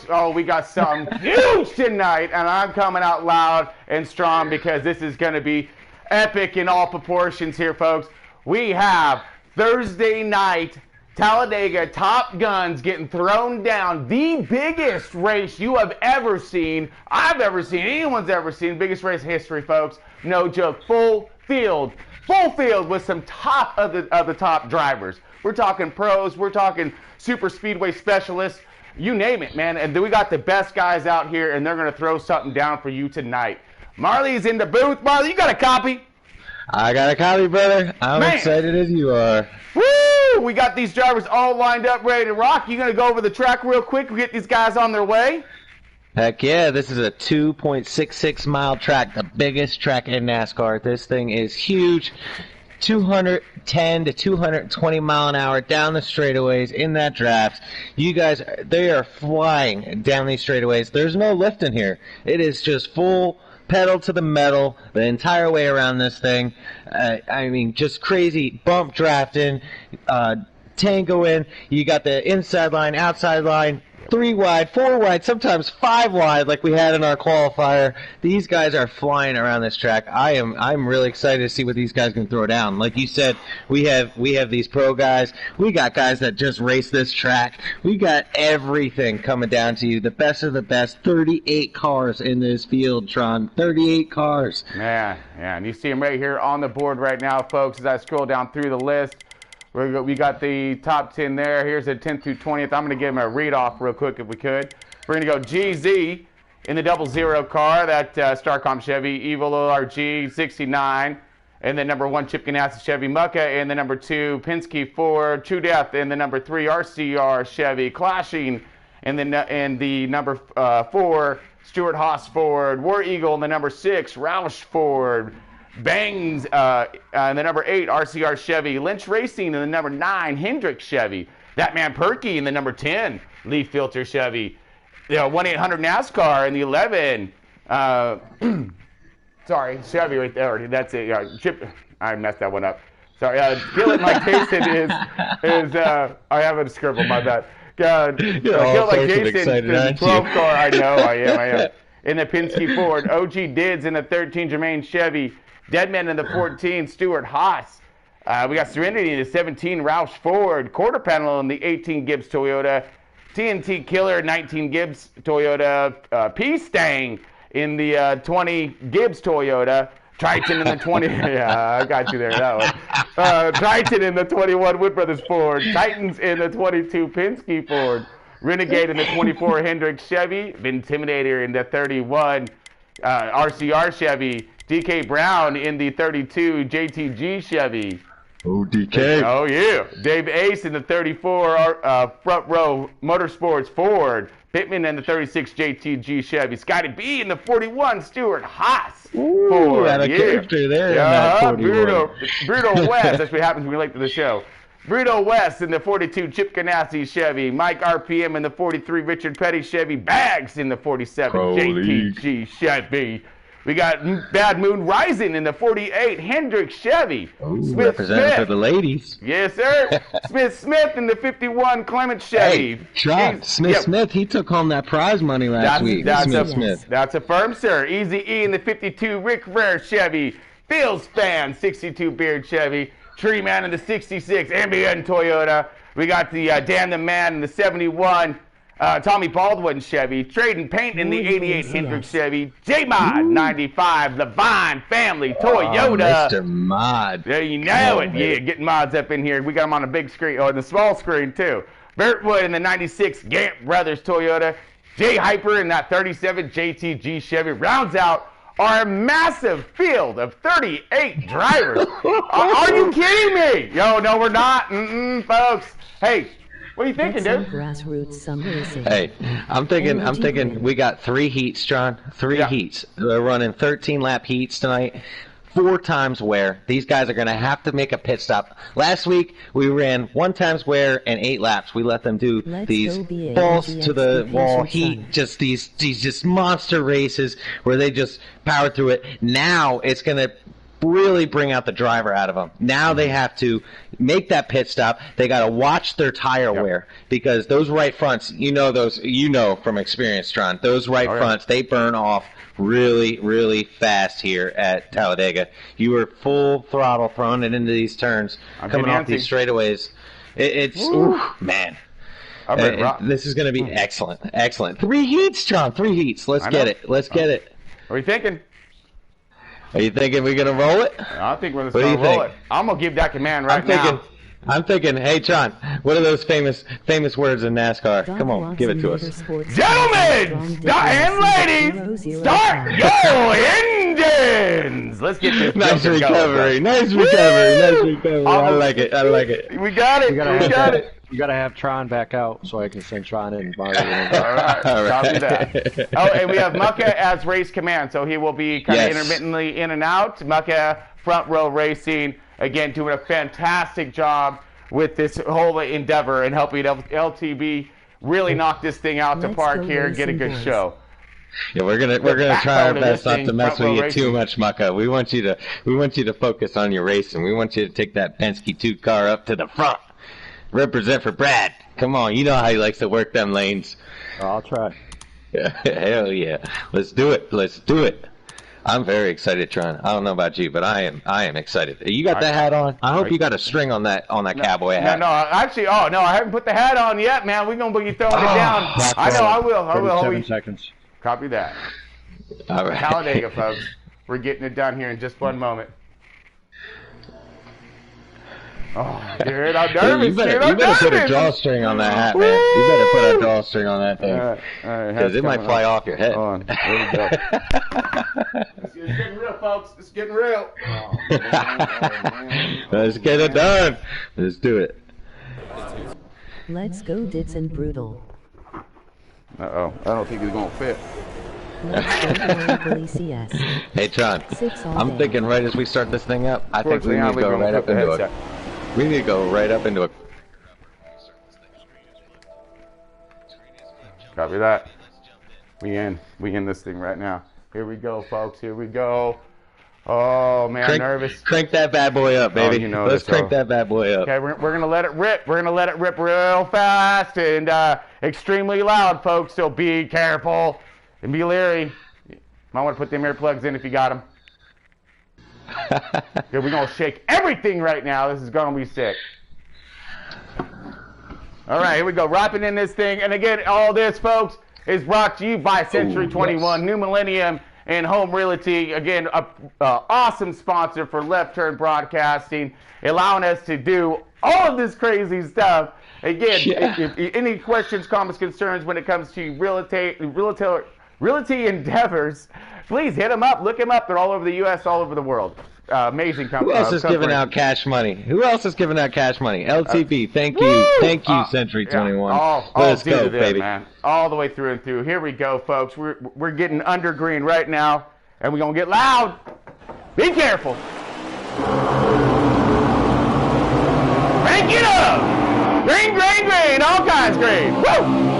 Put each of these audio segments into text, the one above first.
Oh, we got something huge tonight, and I'm coming out loud and strong because this is going to be epic in all proportions here, folks. We have Thursday night Talladega Top Guns getting thrown down. The biggest race you have ever seen, I've ever seen, anyone's ever seen. Biggest race in history, folks. No joke. Full field with some top of the top drivers. We're talking pros. We're talking super speedway specialists. You name it, man. And then we got the best guys out here, and they're going to throw something down for you tonight. Marley's in the booth. Marley, you got a copy? I got a copy, brother. I'm excited as you are. Woo! We got these drivers all lined up, ready to rock. You going to go over the track real quick? We get these guys on their way? Heck yeah, this is a 2.66 mile track, the biggest track in NASCAR. This thing is huge. 210 to 220 mile an hour down the straightaways in that draft. You guys, they are flying down these straightaways. There's no lift in here. It is just full pedal to the metal the entire way around this thing. I mean, just crazy bump drafting, tangoing. You got the inside line, outside line, 3 wide, 4 wide, sometimes 5 wide like we had in our qualifier. These guys are flying around this track. I'm really excited to see what these guys can throw down. Like you said, we have these pro guys. We got guys that just race this track. We got everything coming down to you. The best of the best. 38 cars in this field, Tron. 38 cars. Yeah, and you see them right here on the board right now, folks, as I scroll down through the list. We got the top 10 there. Here's the 10th through 20th. I'm going to give them a read-off real quick if we could. We're going to go GZ in the 00 car, that Starcom Chevy, Evo RG 69, and then number 1 Chip Ganassi Chevy Mucka, and the number 2 Penske Ford True Death, and the number 3 RCR Chevy Clashing, and the number 4 Stuart Haas Ford War Eagle, and the number 6 Roush Ford Bangs, and the number 8 RCR Chevy Lynch Racing, and the number 9 Hendrick Chevy. That man Perky in the number 10 Leaf Filter Chevy. 1-800 NASCAR in the 11. Sorry, Chevy right there. That's it. Chip. I messed that one up. Sorry. Kill It Like Jason is I haven't scribbled. My bad. Kill It Like Jason is the 12 car. I know. I am. In the Penske Ford. OG Dids in the 13 Jermaine Chevy. Deadman in the 14, Stuart Haas. We got Serenity in the 17, Roush Ford. Quarter Panel in the 18, Gibbs Toyota. TNT Killer, 19, Gibbs Toyota. P-Stang in the 20, Gibbs Toyota. Triton in the 20. Yeah, I got you there, that one. Triton in the 21, Wood Brothers Ford. Titans in the 22, Penske Ford. Renegade in the 24, Hendrick Chevy. Intimidator in the 31, RCR Chevy. DK Brown in the 32 JTG Chevy. Oh, DK. Oh, yeah. Dave Ace in the 34 Front Row Motorsports Ford. Pittman in the 36 JTG Chevy. Scotty B in the 41 Stuart Haas Ford. Got a character there. Yeah, Bruto West. That's what happens when we late to the show. Bruto West in the 42 Chip Ganassi Chevy. Mike RPM in the 43 Richard Petty Chevy. Bags in the 47 JTG Chevy. We got Bad Moon Rising in the 48 Hendrick Chevy. Ooh, representing for the ladies. Yes, sir. Smith in the 51 Clement Chevy. Hey, John, Smith, he took home that prize money last week. That's a firm, sir. Easy E in the 52 Rick Rare Chevy. Phil's Fan 62 Beard Chevy. Tree Man in the 66 MBN Toyota. We got the Dan the Man in the 71 Tommy Baldwin Chevy. Trading Paint in the 88 Hendrick Chevy. J-Mod 95 Levine Family Toyota. Mr. Mod. There you know it. Yeah, getting mods up in here. We got them on the big screen, or the small screen too. Burt Wood in the 96 Gant Brothers Toyota. Jay Hyper in that 37 JTG Chevy. Rounds out our massive field of 38 drivers. Are you kidding me? Yo, no, we're not. Folks. Hey, what are you thinking, dude? Hey, I'm thinking we got 3 heats, John. 3 heats. They're running 13-lap heats tonight. 4 times wear. These guys are going to have to make a pit stop. Last week, we ran 1 times wear and 8 laps. We let them do these balls to the wall heat, just these just monster races where they just power through it. Now it's going to really bring out the driver out of them. Now they have to make that pit stop. They got to watch their tire wear, because those right fronts, from experience, Tron, those right fronts, they burn off really, really fast here at Talladega. You were full throttle throwing it into these turns, coming off these straightaways. Man. This is going to be excellent. Excellent. 3 heats, Tron. 3 heats. Let's get it. Let's get it. What are you thinking? Are you thinking we're going to roll it? I think we're going to roll it. I'm going to give that command now. I'm thinking, hey, Tron, what are those famous words in NASCAR? Come on, give it to us. Gentlemen and ladies, start your engines! Let's get this. Nice recovery. Nice recovery. I like it. We got it. We got it. You gotta have Tron back out so I can send Tron in. All right. Copy that. Oh, and we have Mucka as race command, so he will be kind of intermittently in and out. Mucka, front row racing, again doing a fantastic job with this whole endeavor and helping LTB really knock this thing out to park here and get a good show. Yeah, we're gonna try our best not to mess with you too much, Mucka. We want you to focus on your racing. We want you to take that Penske 2 car up to the front. Represent for Brad. Come on, you know how he likes to work them lanes. I'll try. Hell yeah. Let's do it. I'm very excited, Tron. I don't know about you, but I am excited. You got that hat on? I hope you got a string on that cowboy hat. No, actually, I haven't put the hat on yet, man. We're going to be throwing it down. I know, I will. 7 seconds. Copy that. All right. Talladega, folks. We're getting it done here in just one moment. Oh, dude, I'm nervous. You better put a drawstring on that hat, man. You better put a drawstring on that thing. Because it might fly off your head. Hold on. There we go. It's getting real, folks. It's getting real. Let's get it done. Let's do it. Let's go, Dits and Brutal. Uh-oh. I don't think it's going to fit. Hey, Tron. I'm thinking right as we start this thing up, I think we need to go right up into it. We need to go right up into it. Copy that. We in this thing right now. Here we go, folks. Here we go. Oh, man, nervous. Crank that bad boy up, baby. Let's crank that bad boy up. Okay, we're going to let it rip. We're going to let it rip real fast and extremely loud, folks, so be careful and be leery. Might want to put them earplugs in if you got them. Yeah, we're going to shake everything right now. This is going to be sick. All right, here we go. Wrapping in this thing. And again, all this, folks, is brought to you by Century 21, New Millennium, and Home Realty. Again, an awesome sponsor for Left Turn Broadcasting, allowing us to do all of this crazy stuff. Again, if any questions, comments, concerns when it comes to realty endeavors, please hit them up. Look them up. They're all over the U.S., all over the world. Amazing company. Who else is giving out cash money? LTB, thank you. Thank you, Century 21. Let's go, baby. Man. All the way through and through. Here we go, folks. We're getting under green right now, and we're going to get loud. Be careful. Crank it up. Green, green, green. All kinds green. Woo!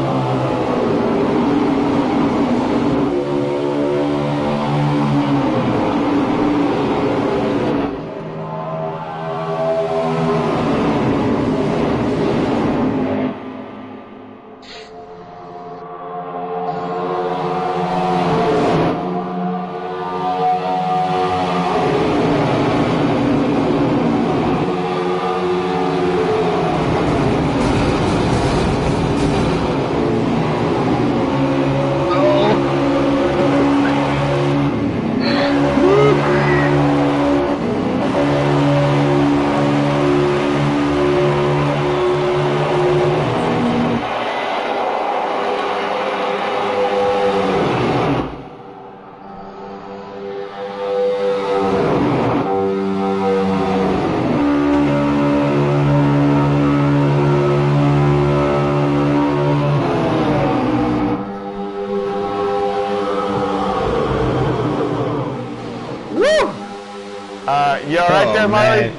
You all right there, Marley?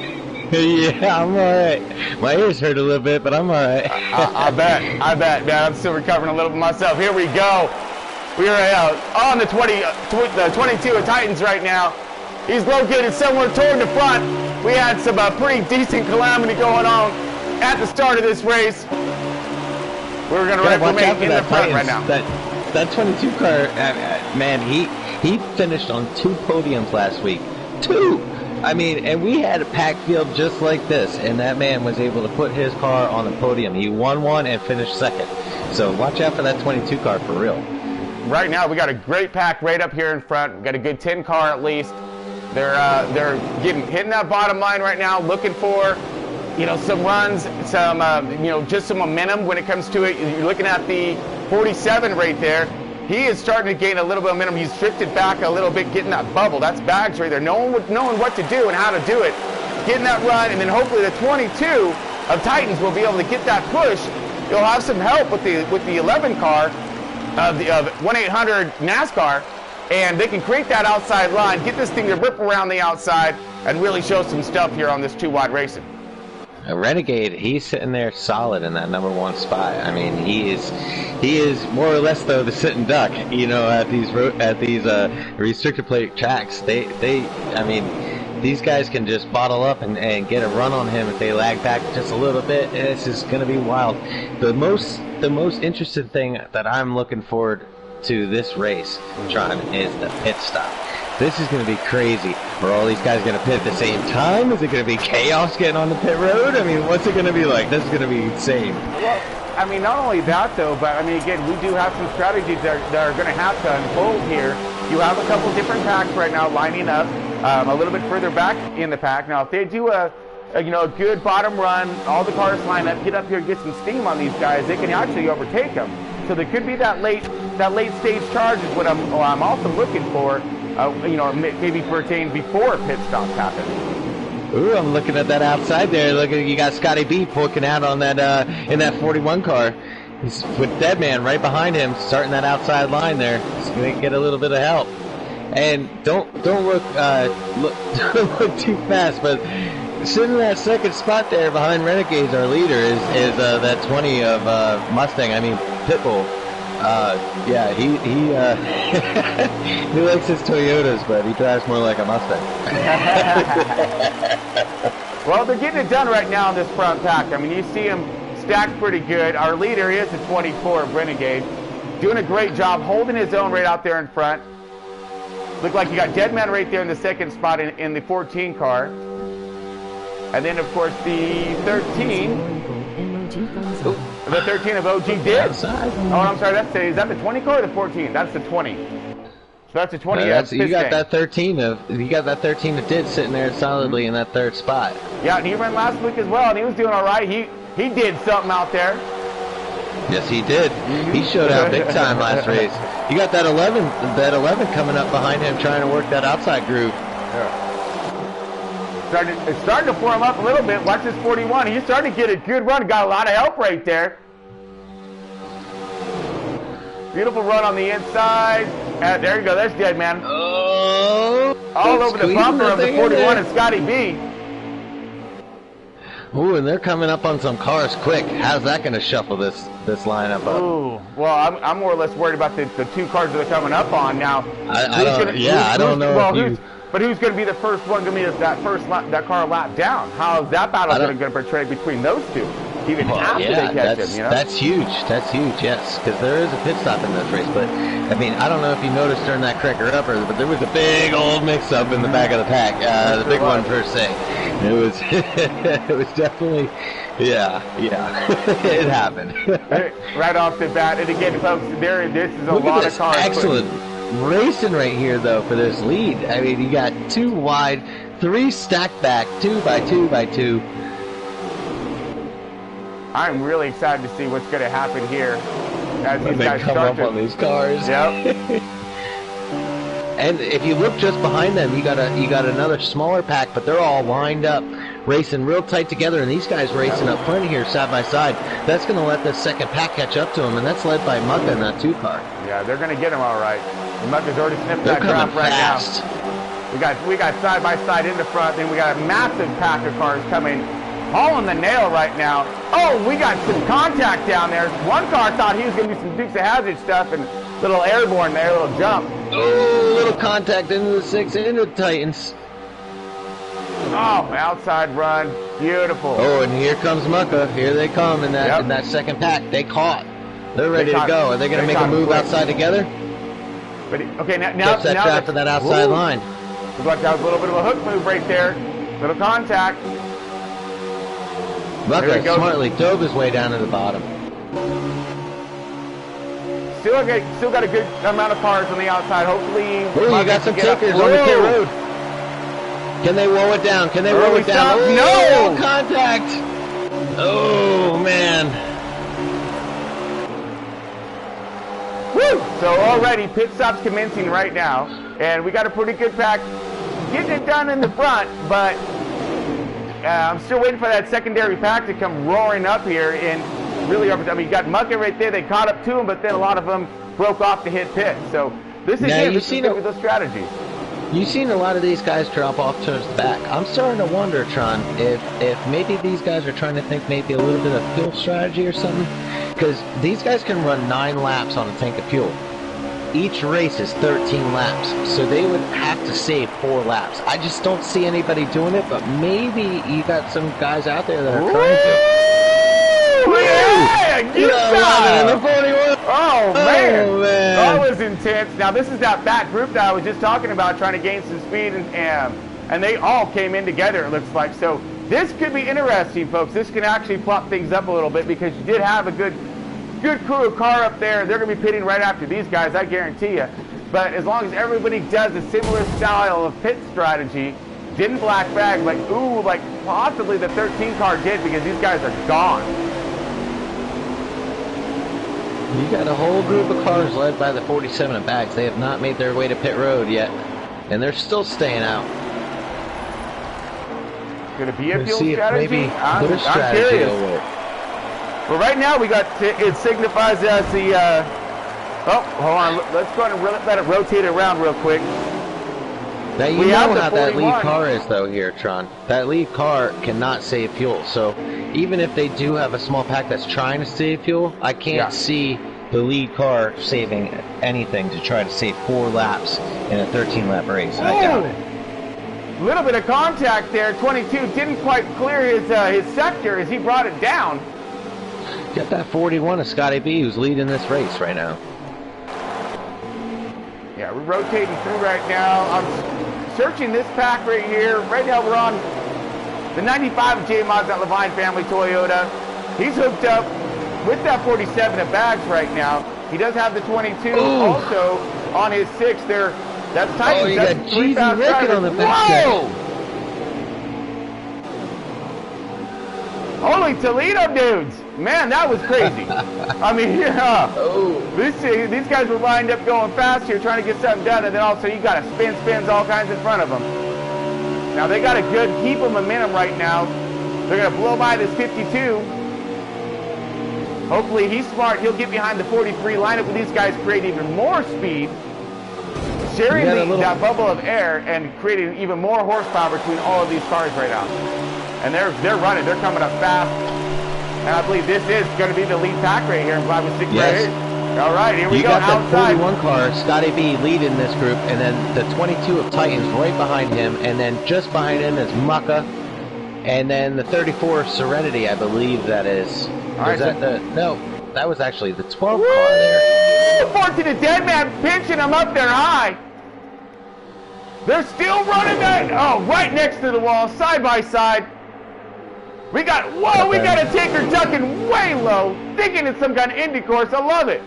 Yeah, I'm all right. My ears hurt a little bit, but I'm all right. I bet, man. I'm still recovering a little bit myself. Here we go. We are on the 22 of Titans right now. He's located somewhere toward the front. We had some pretty decent calamity going on at the start of this race. We're going to remain in the front right now. That 22 car, man, he finished on 2 podiums last week. 2! I mean, and we had a packed field just like this, and that man was able to put his car on the podium. He won one and finished second. So watch out for that 22 car for real. Right now, we got a great pack right up here in front. We got a good 10 car at least. They're hitting that bottom line right now, looking for, some runs, some just some momentum when it comes to it. You're looking at the 47 right there. He is starting to gain a little bit of momentum. He's drifted back a little bit, getting that bubble. That's Bags right there. Knowing what to do and how to do it, getting that run, and then hopefully the 22 of Titans will be able to get that push. You'll have some help with the 11 car of 1-800 NASCAR. And they can create that outside line, get this thing to rip around the outside, and really show some stuff here on this 2-wide racing. Renegade, he's sitting there solid in that -- 1 spot. I mean, he is more or less though the sitting duck. At these restricted plate tracks, I mean, these guys can just bottle up and get a run on him if they lag back just a little bit. And this is going to be wild. The most interesting thing that I'm looking forward to this race, Tron, is the pit stop. This is going to be crazy. Are all these guys going to pit at the same time? Is it going to be chaos getting on the pit road? I mean, what's it going to be like? This is going to be insane. Well, I mean, not only that, though, but, I mean, again, we do have some strategies that are going to have to unfold here. You have a couple different packs right now lining up a little bit further back in the pack. Now, if they do a good bottom run, all the cars line up, get up here, get some steam on these guys, they can actually overtake them. So there could be that late stage charge is what I'm also looking for. Maybe pertain before pit stops happen. Ooh, I'm looking at that outside there. Look, you got Scotty B poking out on that in that 41 car. He's with Deadman right behind him, starting that outside line there. He's gonna get a little bit of help. And don't look don't look too fast, but sitting in that second spot there behind Renegades, our leader is that 20 of Mustang. I mean Pitbull. Yeah, he he likes his Toyotas, but he drives more like a Mustang. Well, they're getting it done right now in this front pack. I mean, you see him stacked pretty good. Our leader is the 24 of Renegade, doing a great job holding his own right out there in front. Look like you got Deadman right there in the second spot in the 14 car. And then, of course, the 13. The 13 of OG did. Oh, I'm sorry. Is that the 20 car or the 14? That's the 20. So that's the 20. You got that 13 that did sitting there solidly in that third spot. Yeah, and he ran last week as well, and he was doing all right. He did something out there. Yes, he did. He showed out big time last race. You got that 11 coming up behind him, trying to work that outside groove. Yeah. It's starting to form up a little bit. Watch this 41. He's starting to get a good run. Got a lot of help right there. Beautiful run on the inside. And there you go. There's Deadman. Oh! All over the bumper of the 41 and Scotty B. Ooh, and they're coming up on some cars quick. How's that going to shuffle this lineup up? Ooh, well, I'm more or less worried about the two cars that are coming up on now. I don't know. But who's going to be the first one going to be that car lap down? How is that battle going to portray between those two? Even after they catch him, That's huge. That's huge, yes. Because there is a pit stop in this race. But, I mean, I don't know if you noticed during that cracker upper, but there was a big old mix-up in the back of the pack. The big one per se. It was, it was definitely, yeah. It happened. Right off the bat. And again, folks, this is a lot of cars. Excellent racing right here, though, for this lead. I mean, you got 2 wide, 3 stacked back, 2 by 2 by 2. I'm really excited to see what's going to happen here as these guys come up on these cars. Yep. And if you look just behind them, you got another smaller pack, but they're all lined up, racing real tight together, and these guys racing up front here side by side. That's going to let the second pack catch up to them, and that's led by Mucka in that 2 car. Yeah, they're going to get him all right. Mucka's already sniffed that drop right fast. now. We got side by side in the front, then we got a massive pack of cars coming, hauling the nail right now. Oh, we got some contact down there. One car thought he was going to do some Dukes of Hazzard stuff and little airborne there, little jump. Oh, little Oh, contact into the 6, into the Titans. Oh, outside run. Beautiful. Oh, and here comes Mucka. Here they come in that second pack. They caught. They're ready to go. Are they going to make a move outside together? But, okay, now Gets that trap to that outside line. Looks like that was a little bit of a hook move right there. Little contact. Mucka smartly dove his way down to the bottom. Still got a good amount of cars on the outside. Hopefully, ooh, you got some takers on the pit road. Can they roll it down? Can they roll it down? Ooh, no contact. Oh man. Woo! So already pit stops commencing right now, and we got a pretty good pack getting it done in the front, but I'm still waiting for that secondary pack to come roaring up here and really over. I mean, you got Mucka right there. They caught up to him, but then a lot of them broke off to hit pit. So this is good with those strategies. You've seen a lot of these guys drop off towards the back. I'm starting to wonder, Tron, if maybe these guys are trying to think maybe a little bit of fuel strategy or something. Because these guys can run 9 laps on a tank of fuel. Each race is 13 laps, so they would have to save 4 laps. I just don't see anybody doing it, but maybe you got some guys out there that are trying to. Yeah, in the 41. Oh man. Oh, man, that was intense. Now this is that back group that I was just talking about, trying to gain some speed, and they all came in together. It looks like so. This could be interesting, folks. This can actually plop things up a little bit because you did have a good crew of car up there. They're going to be pitting right after these guys, I guarantee you. But as long as everybody does a similar style of pit strategy, didn't black flag, but ooh, like possibly the 13 car did because these guys are gone. You got a whole group of cars led by the 47 of bags. They have not made their way to pit road yet, and they're still staying out. Going to be a fuel see strategy? Maybe I'm curious. Well, right now we got it signifies as the. Oh, hold on. Let's go ahead and let it rotate around real quick. Now you know how that lead car is, though. Here, Tron. That lead car cannot save fuel. So even if they do have a small pack that's trying to save fuel, I can't see the lead car saving anything to try to save 4 laps in a 13-lap race. I doubt it. A little bit of contact there. 22 didn't quite clear his sector as he brought it down. Got that 41 of Scotty B, who's leading this race right now. Yeah, we're rotating through right now. I'm searching this pack right here. Right now we're on the 95 J-Mods at Levine Family Toyota. He's hooked up with that 47 of bags right now. He does have the 22 also on his 6 there. That's tight. Oh, you got Jeezy Rickett on the back. Whoa! Holy Toledo dudes. Man, that was crazy. I mean, these guys were lined up going fast here trying to get something done, and then also you got to spins all kinds in front of them. Now they got a good keep of momentum right now. They're going to blow by this 52. Hopefully he's smart. He'll get behind the 43 lineup with these guys, create even more speed, sharing that bubble of air and creating even more horsepower between all of these cars right now. And they're running. They're coming up fast. And I believe this is going to be the lead pack right here in 5 and 6 right here. All right, here we go outside. You got that 41 car, Scotty B, leading this group, and then the 22 of Titans right behind him, and then just behind him is Mucka, and then the 34 Serenity, I believe that is. Right, no, that was actually the 12 car there. 14 to Dead Man pinching him up there high. They're still running that. Oh, right next to the wall, side by side. We got a taker ducking way low, thinking it's some kind of Indy course. I love it.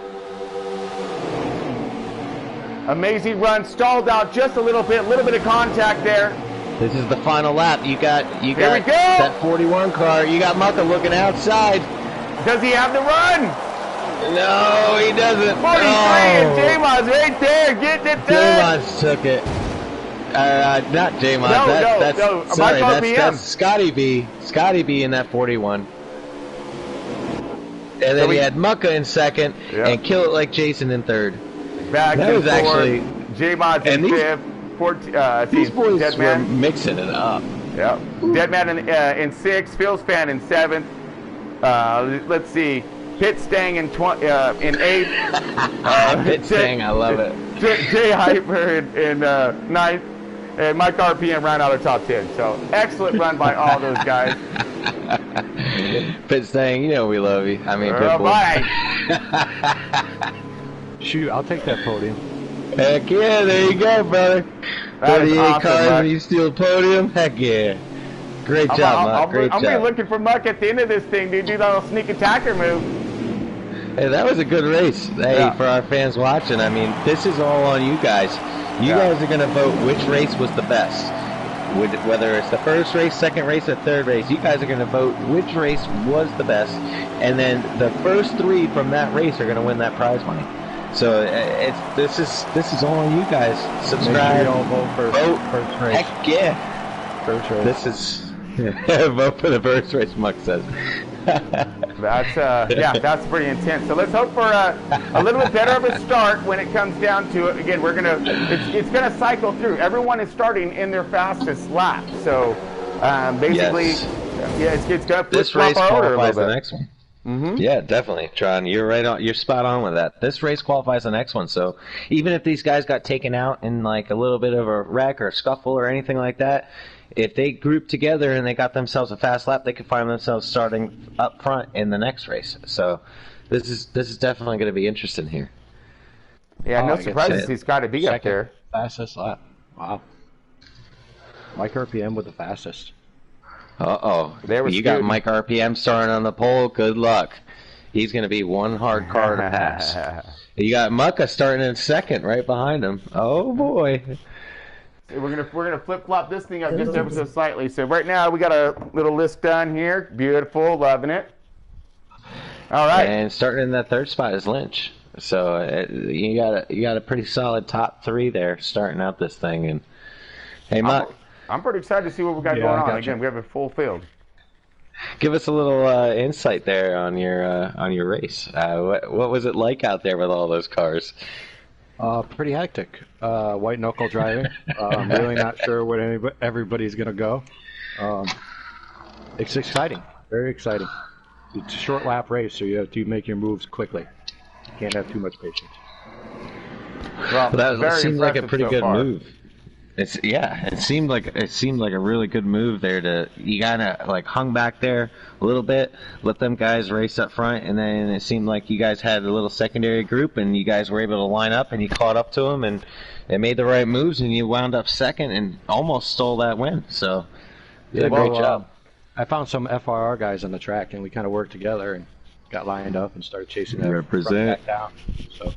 Amazing run, stalled out just a little bit of contact there. This is the final lap. You got that 41 car. You got Mucka looking outside. Does he have the run? No, he doesn't. 43 and J-Mods right there, getting it done. J-Mods took it. Not J-Mods. That's Scotty B. Scotty B in that 41. And then we had Mucka in second and Kill It Like Jason in third. Back that was actually J-Mods in fifth. These boys were mixing it up. Yeah. Deadman in 6th, Phil Span in 7th. Let's see. Pitt staying in 8th. Pitt staying, I love it. Jay Hyper in 9th. And Mike RPM ran out of top 10. So excellent run by all those guys. Pitt staying, we love you. I mean, Pitbull. Shoot, I'll take that podium. Heck yeah, there you go, brother. 38 awesome, cars Muck. and you steal a podium? Heck yeah. Great job, Muck. Great job. I'm going to be looking for Muck at the end of this thing, dude. Do that little sneak attacker move. Hey, that was a good race. Hey, for our fans watching, I mean, this is all on you guys. You guys are going to vote which race was the best. Whether it's the first race, second race, or third race, you guys are going to vote which race was the best. And then the first 3 from that race are going to win that prize money. So this is all on you guys. Subscribe. Make sure you all vote for first race. Heck yeah. First race. This is vote for the first race, Muck says. That's pretty intense. So let's hope for a little bit better of a start when it comes down to it. Again, it's gonna cycle through. Everyone is starting in their fastest lap. So basically, it's gonna this race qualifies the next one. Mm-hmm. Yeah, definitely, Tron. You're right on. You're spot on with that. This race qualifies the next one. So even if these guys got taken out in like a little bit of a wreck or a scuffle or anything like that, if they group together and they got themselves a fast lap, they could find themselves starting up front in the next race. So this is definitely going to be interesting here. Yeah, no surprises. He's got to be up there. Fastest lap. Wow. Mike RPM with the fastest. Uh-oh. You got Mike RPM starting on the pole. Good luck. He's going to be one hard car to pass. You got Mucka starting in second right behind him. Oh, boy. We're gonna flip flop this thing up just ever so slightly. So right now we got a little list done here. Beautiful, loving it. All right. And starting in that third spot is Lynch. So you got a pretty solid top 3 there starting out this thing. And hey, Muck, I'm pretty excited to see what we got going on. Again, we have a full field. Give us a little insight there on your race. What was it like out there with all those cars? Pretty hectic. White knuckle driving. I'm really not sure where everybody's gonna go. It's exciting. Very exciting. It's a short lap race, so you have to make your moves quickly. You can't have too much patience. Well, that seemed like a pretty good move. It seemed like a really good move there. You kinda like hung back there a little bit, let them guys race up front, and then it seemed like you guys had a little secondary group, and you guys were able to line up, and you caught up to them, and they made the right moves, and you wound up second and almost stole that win. So, you did a great job. I found some FRR guys on the track, and we kind of worked together and got lined up and started chasing that front back down. So.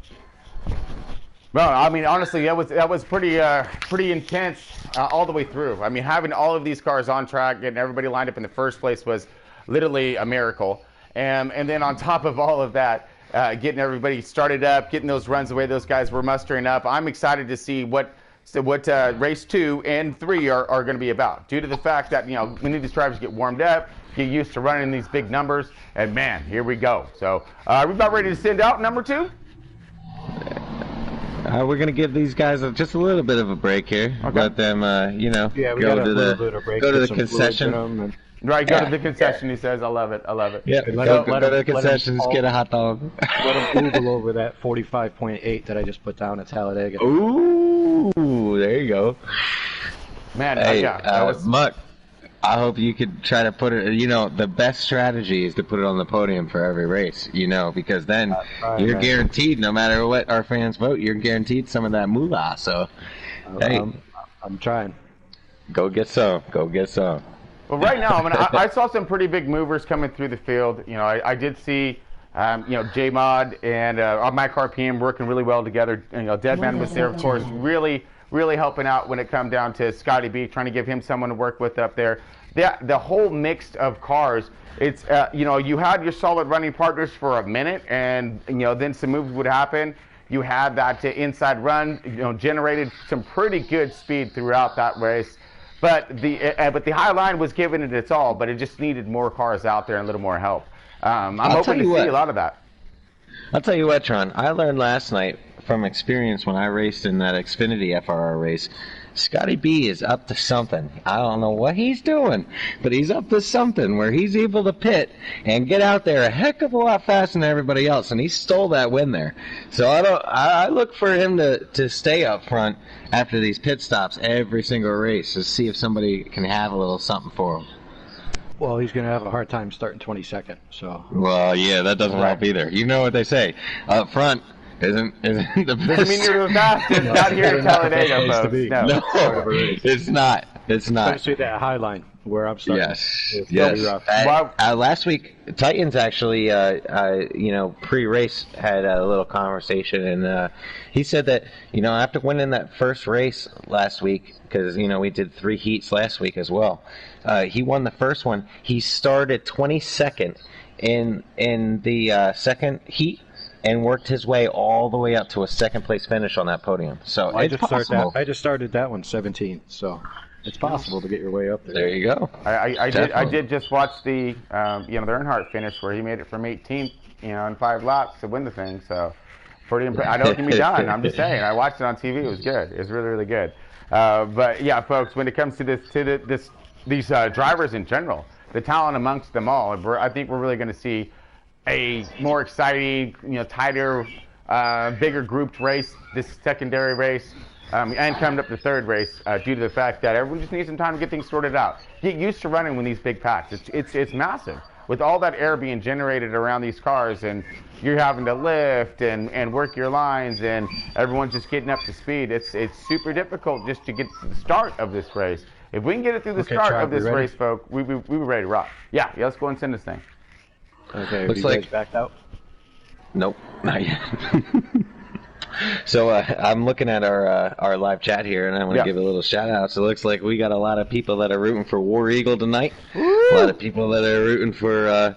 Well, I mean, honestly, that was pretty intense all the way through. I mean, having all of these cars on track, getting everybody lined up in the first place was literally a miracle. And then on top of all of that, getting everybody started up, getting those runs the way those guys were mustering up. I'm excited to see what race 2 and 3 are going to be about. Due to the fact that we need these drivers to get warmed up, get used to running these big numbers, and man, here we go. So, are we about ready to send out number 2? We're going to give these guys just a little bit of a break here. Okay. Let them, go to the concession. Right, go to the concession, he says. I love it. Yeah, go to the concessions, get a hot dog. Let them Google over that 45.8 that I just put down at Talladega. Ooh, there you go. Man, hey, that was... Muck, I hope you could try to put it, the best strategy is to put it on the podium for every race, because then you're guaranteed, no matter what our fans vote, you're guaranteed some of that moolah. So, hey. I'm trying. Go get some. Well, right now, I saw some pretty big movers coming through the field. I did see, J-Mod and Mike RPM working really well together. Deadman was there, of course, really helping out when it come down to Scotty B, trying to give him someone to work with up there. The whole mix of cars, it's, you had your solid running partners for a minute, and, then some moves would happen. You had that inside run, generated some pretty good speed throughout that race. But the high line was giving it its all, but it just needed more cars out there and a little more help. I'm hoping to see a lot of that. I'll tell you what, Tron. I learned last night from experience when I raced in that Xfinity FRR race. Scotty B is up to something. I don't know what he's doing, but he's up to something where he's able to pit and get out there a heck of a lot faster than everybody else, and he stole that win there. So I look for him to stay up front after these pit stops every single race to see if somebody can have a little something for him. Well, he's going to have a hard time starting 22nd. So. Well, yeah, that doesn't help either. You know what they say: up front isn't the best. Doesn't mean you're the fastest. Not here in Talladega, folks. No, it's not. It's not. Especially that high line where I'm starting. Yes. Last week, Titans actually, pre-race had a little conversation, and he said that, after winning that first race last week, because, we did 3 heats last week as well, he won the first one. He started 22nd in the second heat and worked his way all the way up to a second-place finish on that podium. So I just started that one 17th, so... It's possible to get your way up there. There you go. I did just watch the the Earnhardt finish where he made it from 18th in 5 laps to win the thing. So pretty impressive. I know it can be done. I'm just saying. I watched it on TV. It was good. It was really, really good. But yeah, folks, when it comes to these drivers in general, the talent amongst them all, I think we're really going to see a more exciting, tighter, bigger grouped race. This secondary race. And coming up the third race due to the fact that everyone just needs some time to get things sorted out. Get used to running with these big packs. It's massive. With all that air being generated around these cars and you're having to lift and work your lines and everyone's just getting up to speed, it's super difficult just to get to the start of this race. If we can get it through the start of this race, folks, we were ready to rock. Yeah, let's go and send this thing. Okay, looks like backed out? Nope, not yet. So I'm looking at our live chat here, and I want to give a little shout out. So it looks like we got a lot of people that are rooting for War Eagle tonight. Woo! A lot of people that are rooting for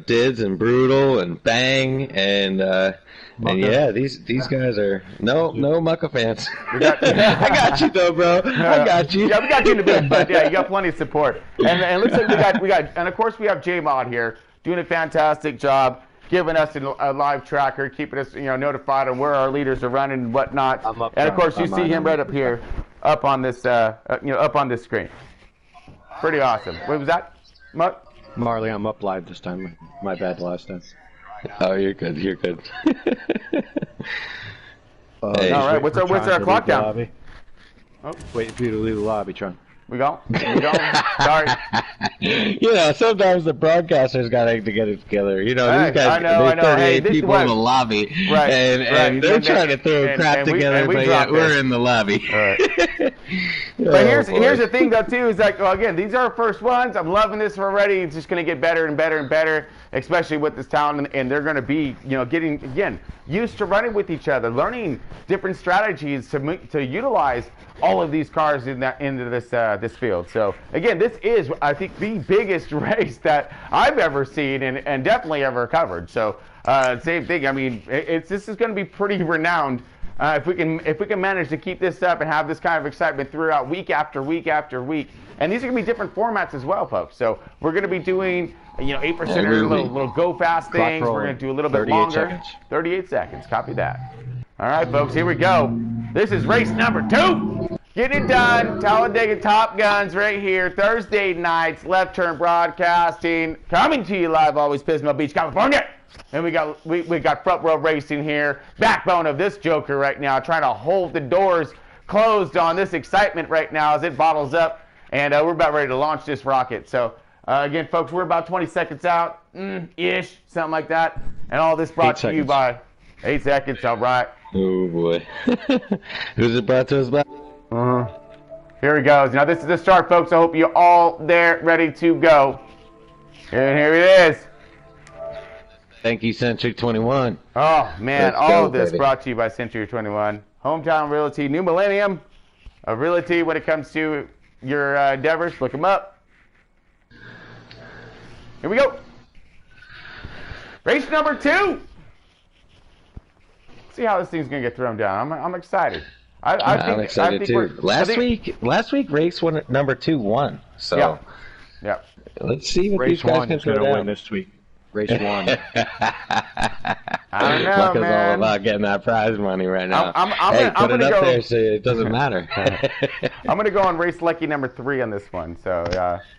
Dids and Brutal and Bang and yeah, these guys are no Mucka fans. I got you though, bro. I got you. Yeah, we got you in a bit, but yeah, you got plenty of support. And it looks like we got, and of course we have J-Mod here doing a fantastic job. Giving us a live tracker, keeping us notified on where our leaders are running and whatnot. And of course, you see him right up here, up on this up on this screen. Pretty awesome. What was that, Marley? I'm up live this time. My bad last time. Oh, you're good. You're good. Hey, all right. What's our clock down? Oh. Waiting for you to leave the lobby, Tron. We go. Sorry. Sometimes the broadcasters got to get it together. These guys, I know. 38 people in the lobby, right? And they're trying to throw crap together, but yet we're in the lobby. Right. But here's the thing, though, too, is like, again, these are our first ones. I'm loving this already. It's just going to get better and better and better, especially with this talent, and they're going to be, getting, again, used to running with each other, learning different strategies to utilize all of these cars into this field. So again, this is, I think, the biggest race that I've ever seen and definitely ever covered. So same thing. I mean, this is going to be pretty renowned if we can manage to keep this up and have this kind of excitement throughout week after week after week. And these are going to be different formats as well, folks. So we're going to be doing 8% little go fast things. We're going to do a little bit longer. 38 seconds. Copy that. All right, folks, here we go. This is race number 2. Get it done. Talladega Top Guns right here. Thursday nights, Left Turn Broadcasting. Coming to you live, always Pismo Beach, California. And we got Front Row Racing here. Backbone of this joker right now, trying to hold the doors closed on this excitement right now as it bottles up. And we're about ready to launch this rocket. So, again, folks, we're about 20 seconds out, ish, something like that. And all this brought to you by 8 seconds, all right. Oh, boy. Who's it brought to us by? Here it goes. Now, this is the start, folks. I hope you're all there, ready to go. And here it is. Thank you, Century 21. Oh, man. All of this brought to you by Century 21. Hometown Realty, New Millennium of Realty when it comes to your endeavors. Look them up. Here we go. Race number 2. See how this thing's going to get thrown down. I'm excited. I'm excited too. Last week, race number 2 won. So, yeah. Let's see what race these guys 1 can is going to win this week. Race 1. I don't know, Mucka's man. all about getting that prize money right now. I'm put it gonna up go, there so it doesn't matter. I'm going to go on race lucky number 3 on this one. So,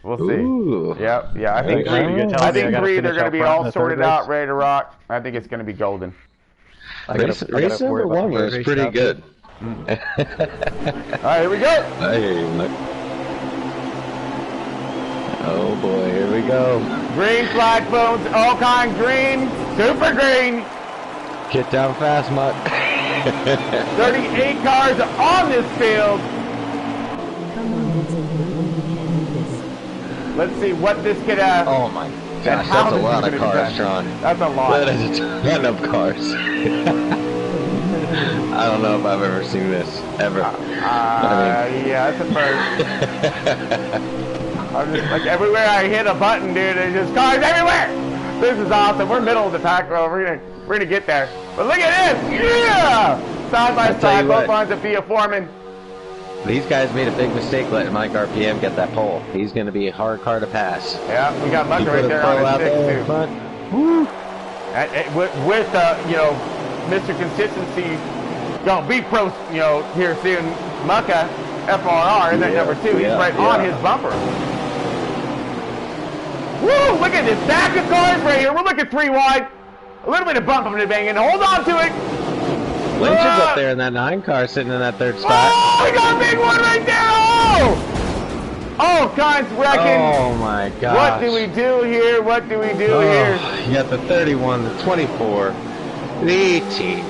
we'll see. Ooh. Yep. Yeah, I think three, they're going to be all sorted out, ready to rock. I think it's going to be golden. Race number 1 was pretty good. All right, here we go. Hey, oh boy, here we go. Green flag phones, all kind green, super green. Get down fast, Mutt. 38 cars on this field. Let's see what this could have. Oh my gosh, that's a lot of cars, Sean. That's a lot. That is a ton of cars. I don't know if I've ever seen this, ever. Yeah, that's a first. I'm just like, everywhere I hit a button, dude, there's just cars everywhere. This is awesome. We're middle of the pack, bro. We're gonna get there. But look at this, yeah! Side by side, both lines of Fia Foreman. These guys made a big mistake letting Mike RPM get that pole. He's gonna be a hard car to pass. Yeah, we got Mucker right there on his 6 too. Woo! With you know, Mr. Consistency, gonna be pro, you know, here soon. Mucka, FRR, in that number 2. He's right on his bumper. Woo! Look at this stack of cars right here. We're looking 3 wide. A little bit of bump up and banging. Hold on to it. Lynch is up there in that 9 car, sitting in that 3rd spot. Oh, we got a big one right there. Oh! All kinds wrecking. Oh my gosh. What do we do here? What do we do here? You got the 31, the 24, the 18.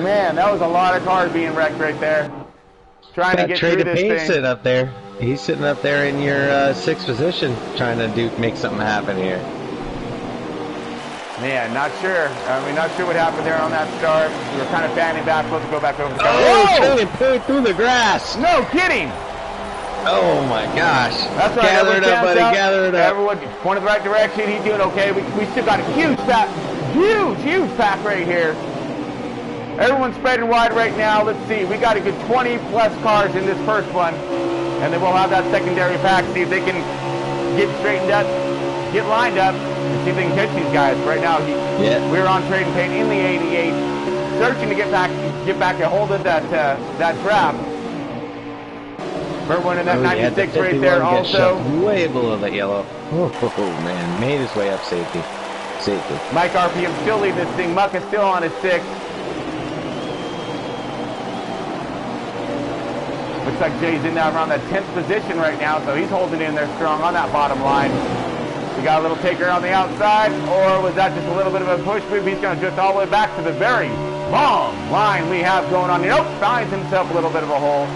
Man, that was a lot of cars being wrecked right there. Trying to get through this thing. Sitting up there. He's sitting up there in your 6th position, trying to make something happen here. Man, not sure. I mean, not sure what happened there on that start. We were kind of fanning back, supposed to go back over the car. Oh, Trey through the grass. No kidding. Oh my gosh. That's right. Gather it up, buddy. Gather it up. Everyone pointing the right direction. He's doing okay. We still got a huge pack right here. Everyone's spreading wide right now. Let's see. We got a good 20 plus cars in this first one. And then we'll have that secondary pack, see if they can get straightened up, get lined up, and see if they can catch these guys. Right now, we're on trading paint in the 88, searching to get back a hold of that trap. Everyone in that 96 right there also. Way below that yellow. Oh man, made his way up safety. Mike RPM still leading this thing. Muck is still on his 6. Looks like Jay's in now around that 10th position right now, so he's holding in there strong on that bottom line. We got a little taker on the outside, or was that just a little bit of a push move? He's going to drift all the way back to the very long line we have going on. Nope, finds himself a little bit of a hole.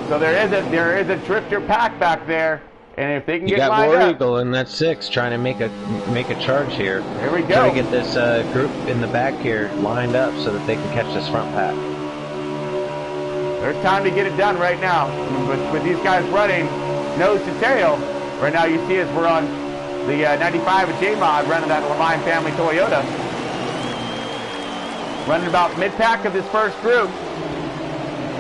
So there is a drifter pack back there, and if they can get lined up. War Eagle in that 6 trying to make a charge here. Here we go. Trying to get this group in the back here lined up so that they can catch this front pack. There's time to get it done right now. With these guys running nose to tail, right now you see us, we're on the 95 of J-Mod running that Levine family Toyota. Running about mid-pack of this first group,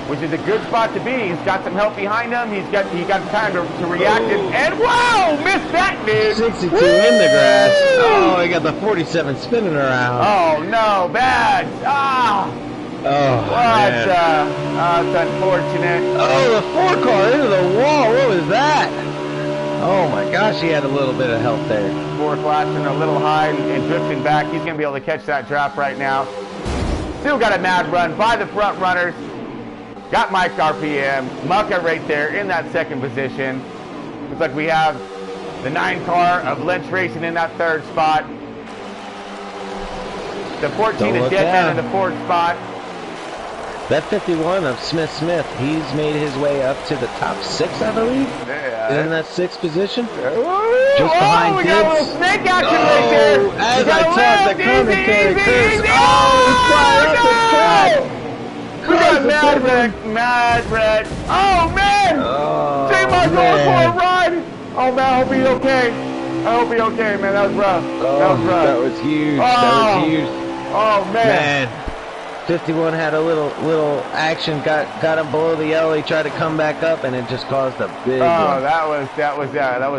which is a good spot to be. He's got some help behind him. He got time to react. And wow, missed that, dude. 62 Woo! In the grass. Oh, he got the 47 spinning around. Oh, no, bad. That's unfortunate. Oh, the 4 car into the wall. What was that? Oh, my gosh, he had a little bit of help there. 4 flashing a little high and drifting back. He's going to be able to catch that drop right now. Still got a mad run by the front runners. Got Mike RPM, Mucka right there in that 2nd position. Looks like we have the 9 car of Lynch Racing in that 3rd spot. The 14 of Deadman in the 4th spot. That 51 of Smith, he's made his way up to the top 6, I believe. Yeah. In that 6th position. Just behind we got a little snake action right there. As I talk, the commentary curse. He's flying up the track. We got mad wreck. Oh, man! J-Mod going for a ride! Oh, man, I hope he's okay. Man. That was rough. That was huge. Oh, man. 51 had a little action, got him below the yellow. He tried to come back up, and it just caused a big one. that was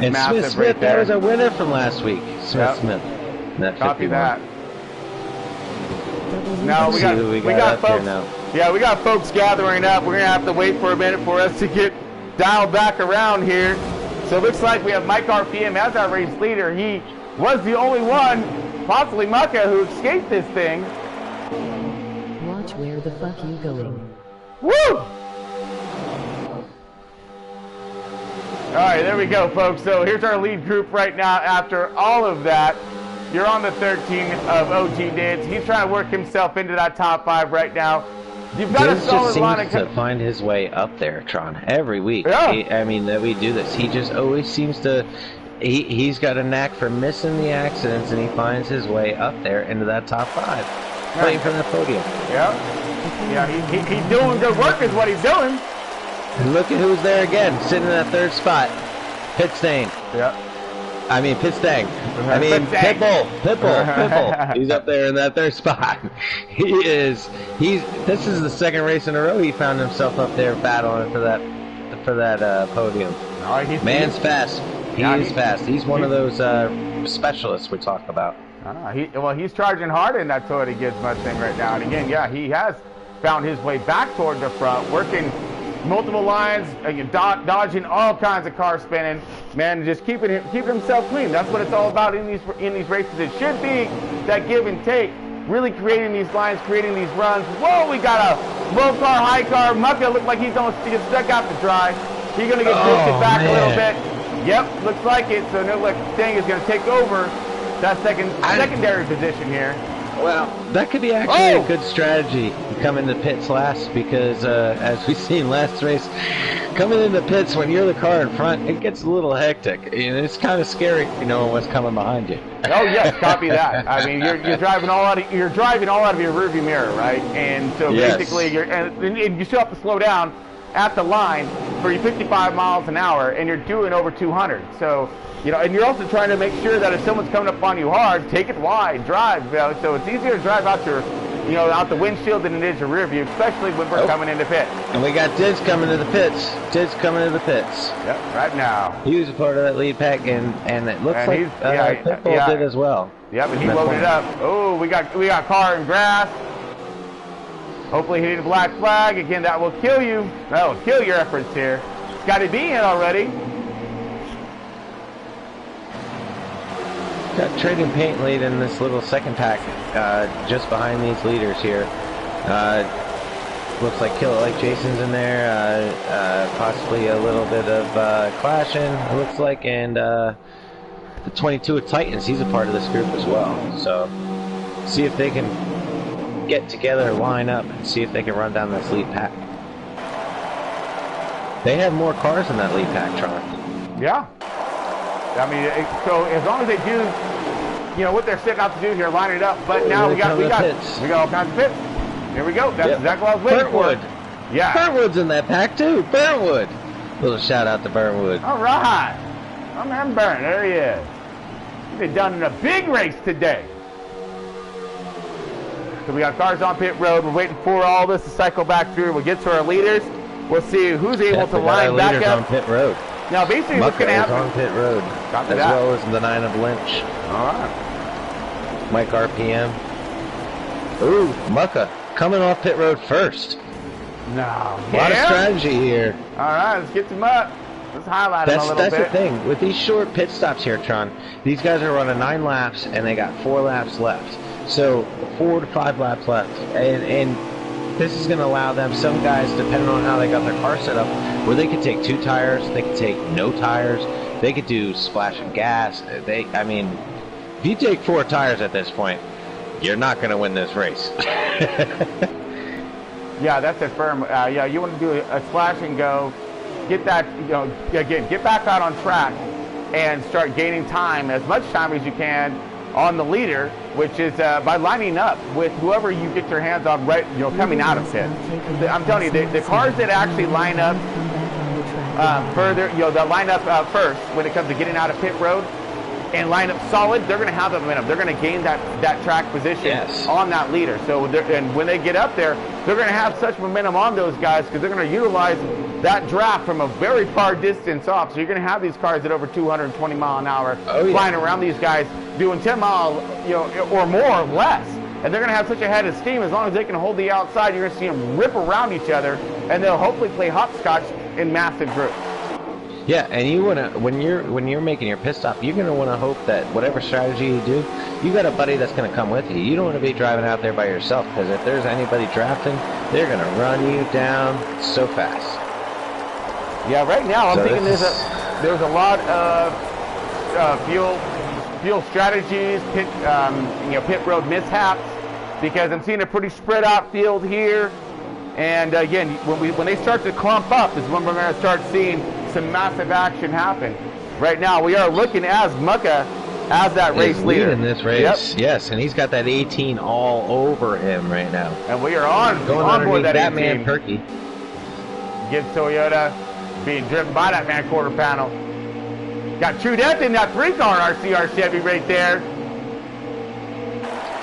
and massive. Smith, right there. that was our winner from last week. Smith. That Copy 51. that. Now we got folks. Yeah, we got folks gathering up. We're gonna have to wait for a minute for us to get dialed back around here. So it looks like we have Mike RPM as our race leader. He was the only one, possibly Mucka, who escaped this thing. Watch where the fuck you going. Woo! Alright, there we go, folks. So here's our lead group right now after all of that. You're on the 13 of OG Dids. He's trying to work himself into that top 5 right now. You've got Dids a solid line just seems to find his way up there, Tron, every week. Yeah. I mean, that we do this. He just always seems to... He's got a knack for missing the accidents, and he finds his way up there into that top 5. Playing for the podium. Yeah, he's doing good work is what he's doing. And look at who's there again, sitting in that 3rd spot. Pit Stain. Yeah. I mean, Pit Stang. I mean, Pitbull. He's up there in that 3rd spot. This is the 2nd race in a row he found himself up there battling for that podium. No, Man's fast. He is fast. He's one of those specialists we talk about. He's charging hard in that Toyota Gibbs Mustang right now. And again, yeah, he has found his way back toward the front, working multiple lines, dodging all kinds of car spinning, man, just keeping himself clean. That's what it's all about in these races. It should be that give and take, really creating these lines, creating these runs. Whoa, we got a low car, high car. Mucka looks like he's going to get stuck out to dry. He's going to get drifted back a little bit. Yep, looks like it. So no, Sting is going to take over that secondary position here. Well, that could be actually a good strategy to come into pits last because, as we've seen last race, coming into pits when you're the car in front, it gets a little hectic. And it's kind of scary knowing what's coming behind you. Oh yes, copy that. I mean, you're driving all out of your rearview mirror, right? And so basically, and you still have to slow down at the line for your 55 miles an hour, and you're doing over 200. So. And you're also trying to make sure that if someone's coming up on you hard, take it wide, drive. So it's easier to drive out out the windshield than it is your rear view, especially when we're coming into pit. And we got Dids coming to the pits. Yep, right now. He was a part of that lead pack, and it looks like Pitbull did as well. Yep, and he loaded up. Oh, we got car and grass. Hopefully hitting the black flag. Again, that will kill you. That will kill your efforts here. Scotty B in already. Got Trading Paint lead in this little second pack, just behind these leaders here. Looks like Kill It Like Jason's in there, possibly a little bit of clashing, it looks like, and the 22 of Titans, he's a part of this group as well. So, see if they can get together, line up, and see if they can run down this lead pack. They have more cars in that lead pack, Tron. Yeah. I mean, so as long as they do, what they're setting out to do here, line it up. But now we got all kinds of pits. Here we go. That's exactly what I was waiting for. Yeah. Burntwood's in that pack too. Burntwood. Little shout out to Burntwood. All right. My man Burnt. There he is. He's done in a big race today. So we got cars on pit road. We're waiting for all this to cycle back through. We'll get to our leaders. We'll see who's able to line back up. On pit road. Now, basically, what's going to happen? on pit road, as well as the 9 of Lynch. All right. Mike RPM. Ooh, Mucka coming off pit road first. No. A lot of strategy here. All right, let's get some up. Let's highlight them a little bit. That's the thing. With these short pit stops here, Tron, these guys are running 9 laps, and they got 4 laps left. So, 4 to 5 laps left. And this is going to allow them, some guys, depending on how they got their car set up, where they could take 2 tires, they could take no tires, they could do splashing gas. I mean, if you take 4 tires at this point, you're not going to win this race. Yeah, that's a firm. You want to do a splash and go, get that, again, get back out on track and start gaining time, as much time as you can on the leader, which is by lining up with whoever you get your hands on right, coming out of pit. I'm telling you, the cars that actually line up further, that line up first when it comes to getting out of pit road, and line up solid, they're going to have the momentum. They're going to gain that track position on that leader. So, and when they get up there, they're going to have such momentum on those guys because they're going to utilize that draft from a very far distance off. So you're going to have these cars at over 220 mile an hour flying around these guys doing 10 mile, or more or less. And they're going to have such a head of steam. As long as they can hold the outside, you're going to see them rip around each other, and they'll hopefully play hopscotch in massive groups. Yeah, and you wanna when you're making your pit stop, you're gonna wanna hope that whatever strategy you do, you got a buddy that's gonna come with you. You don't want to be driving out there by yourself, because if there's anybody drafting, they're gonna run you down so fast. Yeah, right now I'm thinking there's a lot of fuel strategies, pit road mishaps, because I'm seeing a pretty spread out field here. And again, when they start to clump up is when we're going to start seeing some massive action happen. Right now, we are looking as Mucka as that race leader in this race. Yep. Yes, and he's got that 18 all over him right now. And we are on board that 18. Man Perky. Get Toyota being driven by that man quarter panel. Got true depth in that 3-car RCR Chevy right there.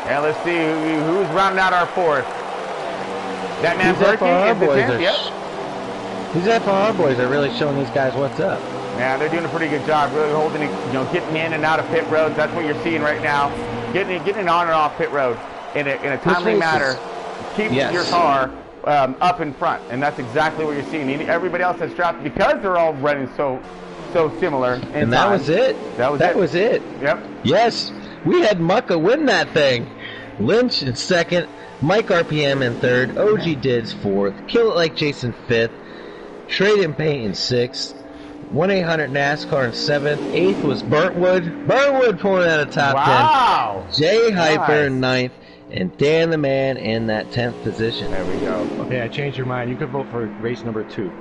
And let's see who's rounding out our 4th. That man Perky is the 10th, yep. These FR boys are really showing these guys what's up. Yeah, they're doing a pretty good job, really holding it, getting in and out of pit roads. That's what you're seeing right now. Getting on and off pit road in a timely manner. Keep your car up in front, and that's exactly what you're seeing. Everybody else has dropped because they're all running so similar. And that was it. That was it. Yep. Yes, we had Mucka win that thing. Lynch in 2nd, Mike RPM in 3rd, OG Dids 4th, Kill It Like Jason 5th, Trade and Paint in 6th, 1-800 NASCAR in 7th, 8th was Burntwood pouring out of top 10, Jay Hyper in 9th, and Dan the Man in that 10th position. There we go. Okay, I changed your mind. You could vote for race number 2. All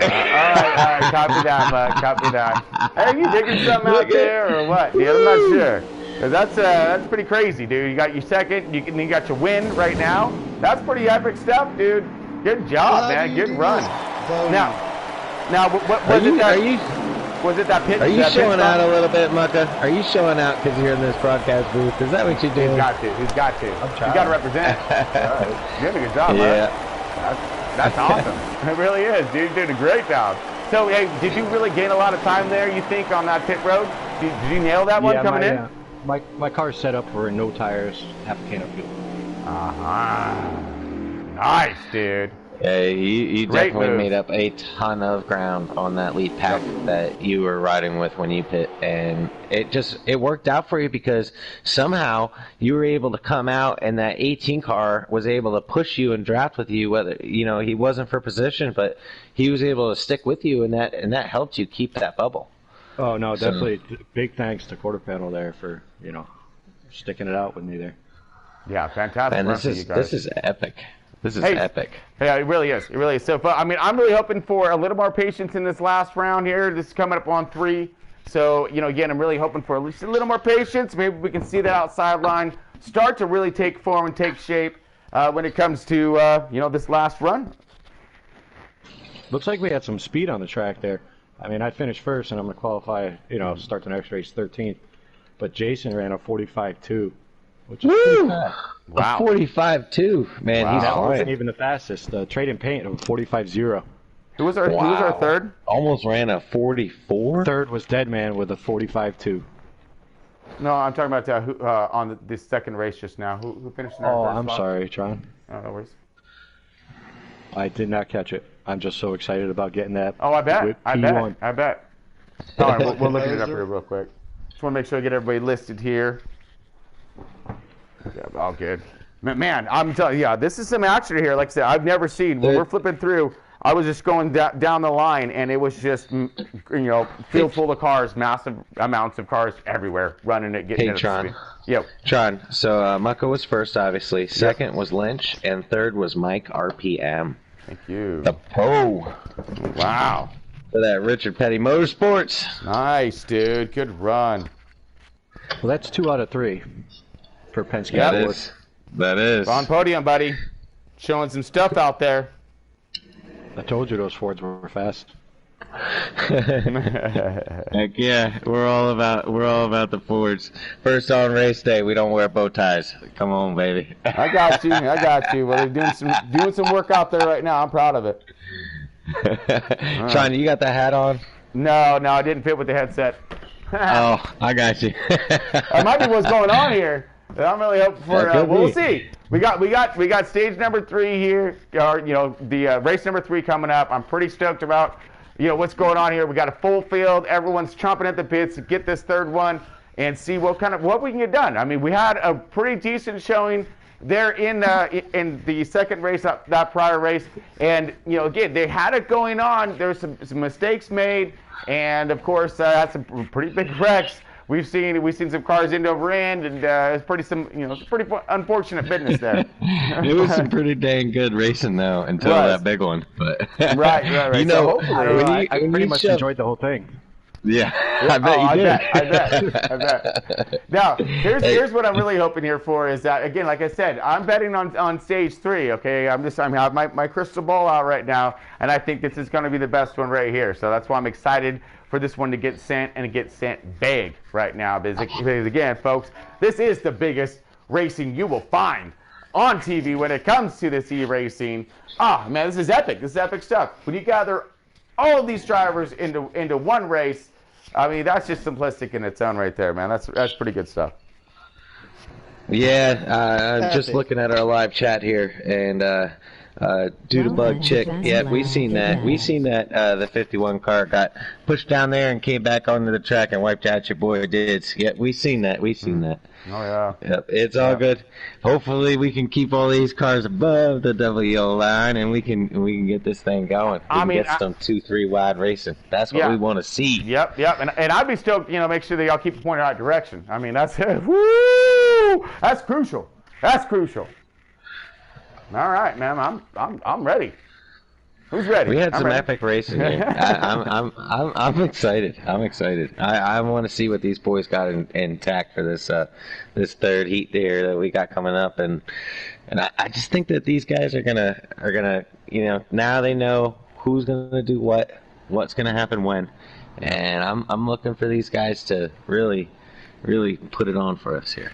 right, copy that, bud. Copy that. Hey, you digging something out there or what? Yeah, I'm not sure. That's pretty crazy, dude. You got your 2nd, you got your win right now. That's pretty epic stuff, dude. Good job, man. Good run. Now, what was it? Was it that pit? Are you showing out a little bit, Mucka? Are you showing out because you're in this broadcast booth? Is that what you're doing? He's got to. You got to represent. You're doing a good job, man. That's awesome. It really is, dude. You're doing a great job. So, hey, did you really gain a lot of time there, you think, on that pit road? Did you nail that one coming in? My car's set up for no tires, half a can of fuel. Nice, dude. Yeah, you definitely made up a ton of ground on that lead pack that you were riding with when you pit, and it worked out for you because somehow you were able to come out, and that 18 car was able to push you and draft with you. Whether he wasn't for position, but he was able to stick with you, and that helped you keep that bubble. Oh no, definitely. Big thanks to quarter panel there for sticking it out with me there. Yeah, fantastic. And this is epic. This is epic. Yeah, it really is. It really is. So, I mean, I'm really hoping for a little more patience in this last round here. This is coming up on 3. So, again, I'm really hoping for at least a little more patience. Maybe we can see that outside line start to really take form and take shape when it comes to, this last run. Looks like we had some speed on the track there. I mean, I finished 1st, and I'm going to qualify, start the next race 13th. But Jason ran a 45.2. Which is pretty fast. Wow. A 45.2. Man, wow. That wasn't even the fastest. Trade and Paint of 45.0. Who was our 3rd? Almost ran a 44. 3rd was Deadman with a 45.2. No, I'm talking about on this 2nd race just now. Who finished in our 1st I'm spot? sorry, Tron. Oh, no worries. I did not catch it. I'm just so excited about getting that. Oh, I bet. I bet. All right, we'll look it up here real quick. Just want to make sure I get everybody listed here. Yeah, all good. Man, I'm telling you, this is some action here. Like I said, I've never seen. When we're flipping through, I was just going down the line, and it was just, field full of cars, massive amounts of cars everywhere, running it, getting it. Hey, Tron. Yep. Tron, so Mucka was 1st, obviously. 2nd was Lynch, and 3rd was Mike RPM. Thank you. The Poe. Wow. For that Richard Petty Motorsports. Nice, dude. Good run. Well, that's 2 out of 3 for Penske. That is. On podium, buddy. Showing some stuff out there. I told you those Fords were fast. Heck yeah, we're all about the Fords. First on race day, we don't wear bow ties. Come on, baby. I got you. Well, they're doing some work out there right now. I'm proud of it. Sean, you got the hat on? No, I didn't fit with the headset. Oh, I got you. That might be what's going on here. I'm really hoping for. We'll see. We got stage number 3 here. The race number 3 coming up. I'm pretty stoked about what's going on here. We got a full field. Everyone's chomping at the bits to get this third one and see what we can get done. I mean, we had a pretty decent showing there in the second race, that prior race, and again, they had it going on. There's some mistakes made, and of course had some pretty big wrecks. We've seen some cars end over end, and it's pretty unfortunate business there. It was some pretty dang good racing though until that big one. But right. So I pretty much enjoyed the whole thing. Yeah, I bet you did. I bet. Now, here's what I'm really hoping here for is that, again, like I said, I'm betting on stage 3. Okay, I have my crystal ball out right now, and I think this is going to be the best one right here. So that's why I'm excited for this one to get sent, and get sent big right now. Because again, folks, this is the biggest racing you will find on TV when it comes to this e-racing. Man, this is epic. This is epic stuff. When you gather all of these drivers into one race, I mean, that's just simplistic in its own right there, man. That's pretty good stuff. Yeah, just looking at our live chat here, and Doodlebug Chick, yeah, we seen that. The 51 car got pushed down there and came back onto the track and wiped out your boy Dids. Yeah, we seen that. Oh yeah. Yep, it's all good. Hopefully we can keep all these cars above the WO line, and we can get this thing going. We can get some 2-3 wide racing. That's what we want to see. Yep. And I'd be stoked, make sure that y'all keep pointing in the right direction. I mean, that's woo! That's crucial. All right, man. I'm ready. Who's ready? We had some epic racing here. I'm excited. I want to see what these boys got intact for this third heat there that we got coming up, and I just think that these guys are gonna now they know who's gonna do what's gonna happen when, and I'm looking for these guys to really put it on for us here.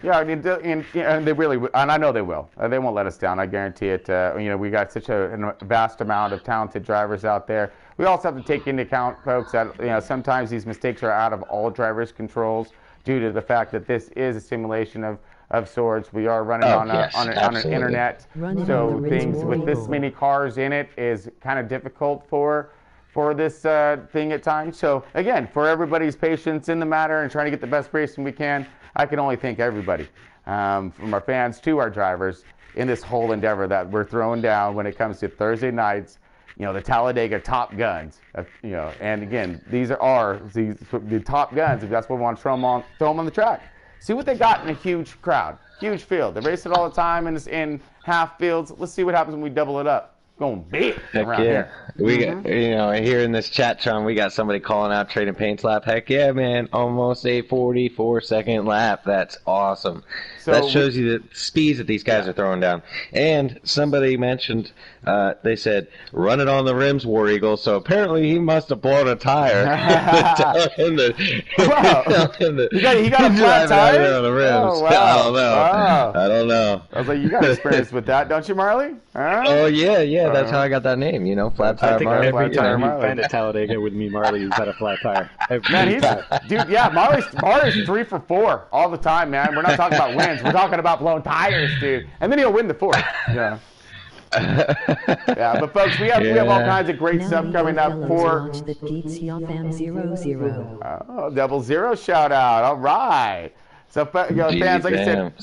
Yeah, and they really, and I know they will. They won't let us down. I guarantee it. We got such a vast amount of talented drivers out there. We also have to take into account, folks, that sometimes these mistakes are out of all drivers' controls due to the fact that this is a simulation of sorts. We are running on an internet, so things with this many cars in it is kind of difficult for this thing at times. So again, for everybody's patience in the matter and trying to get the best racing we can, I can only thank everybody, from our fans to our drivers, in this whole endeavor that we're throwing down when it comes to Thursday nights. The Talladega Top Guns. And again, these are the Top Guns. If that's what we want to throw them on the track. See what they got in a huge crowd, huge field. They race it all the time in half fields. Let's see what happens when we double it up. Going big around here. We got, here in this chat, Sean, we got somebody calling out trading paints lap. Heck yeah, man. Almost a 44-second lap. That's awesome. So that shows you the speeds that these guys are throwing down. And somebody mentioned, they said, run it on the rims, War Eagle. So apparently he must have blown a tire. Wow. He got a flat tire? On the rims. Oh, wow. I don't know. I was like, you got experience with that, don't you, Marley? Huh? Oh, yeah. That's how I got that name, flat tire. I think Marley. every time you find a Talladega with me, Marley, he's got a flat tire. Marley's 3 for 4 all the time, man. We're not talking about wins. We're talking about blown tires, dude. And then he'll win the 4th. Yeah. But folks, we have all kinds of great stuff coming up for. Double zero shout out. All right. So, fans, like I said,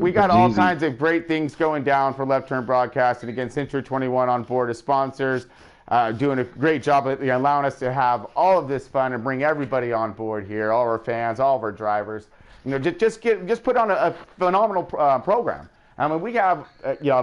we got all kinds of great things going down for Left Turn Broadcasting. Again, Century 21 on board as sponsors, doing a great job of allowing us to have all of this fun and bring everybody on board here, all of our fans, all of our drivers. Just put on a phenomenal program. I mean, we have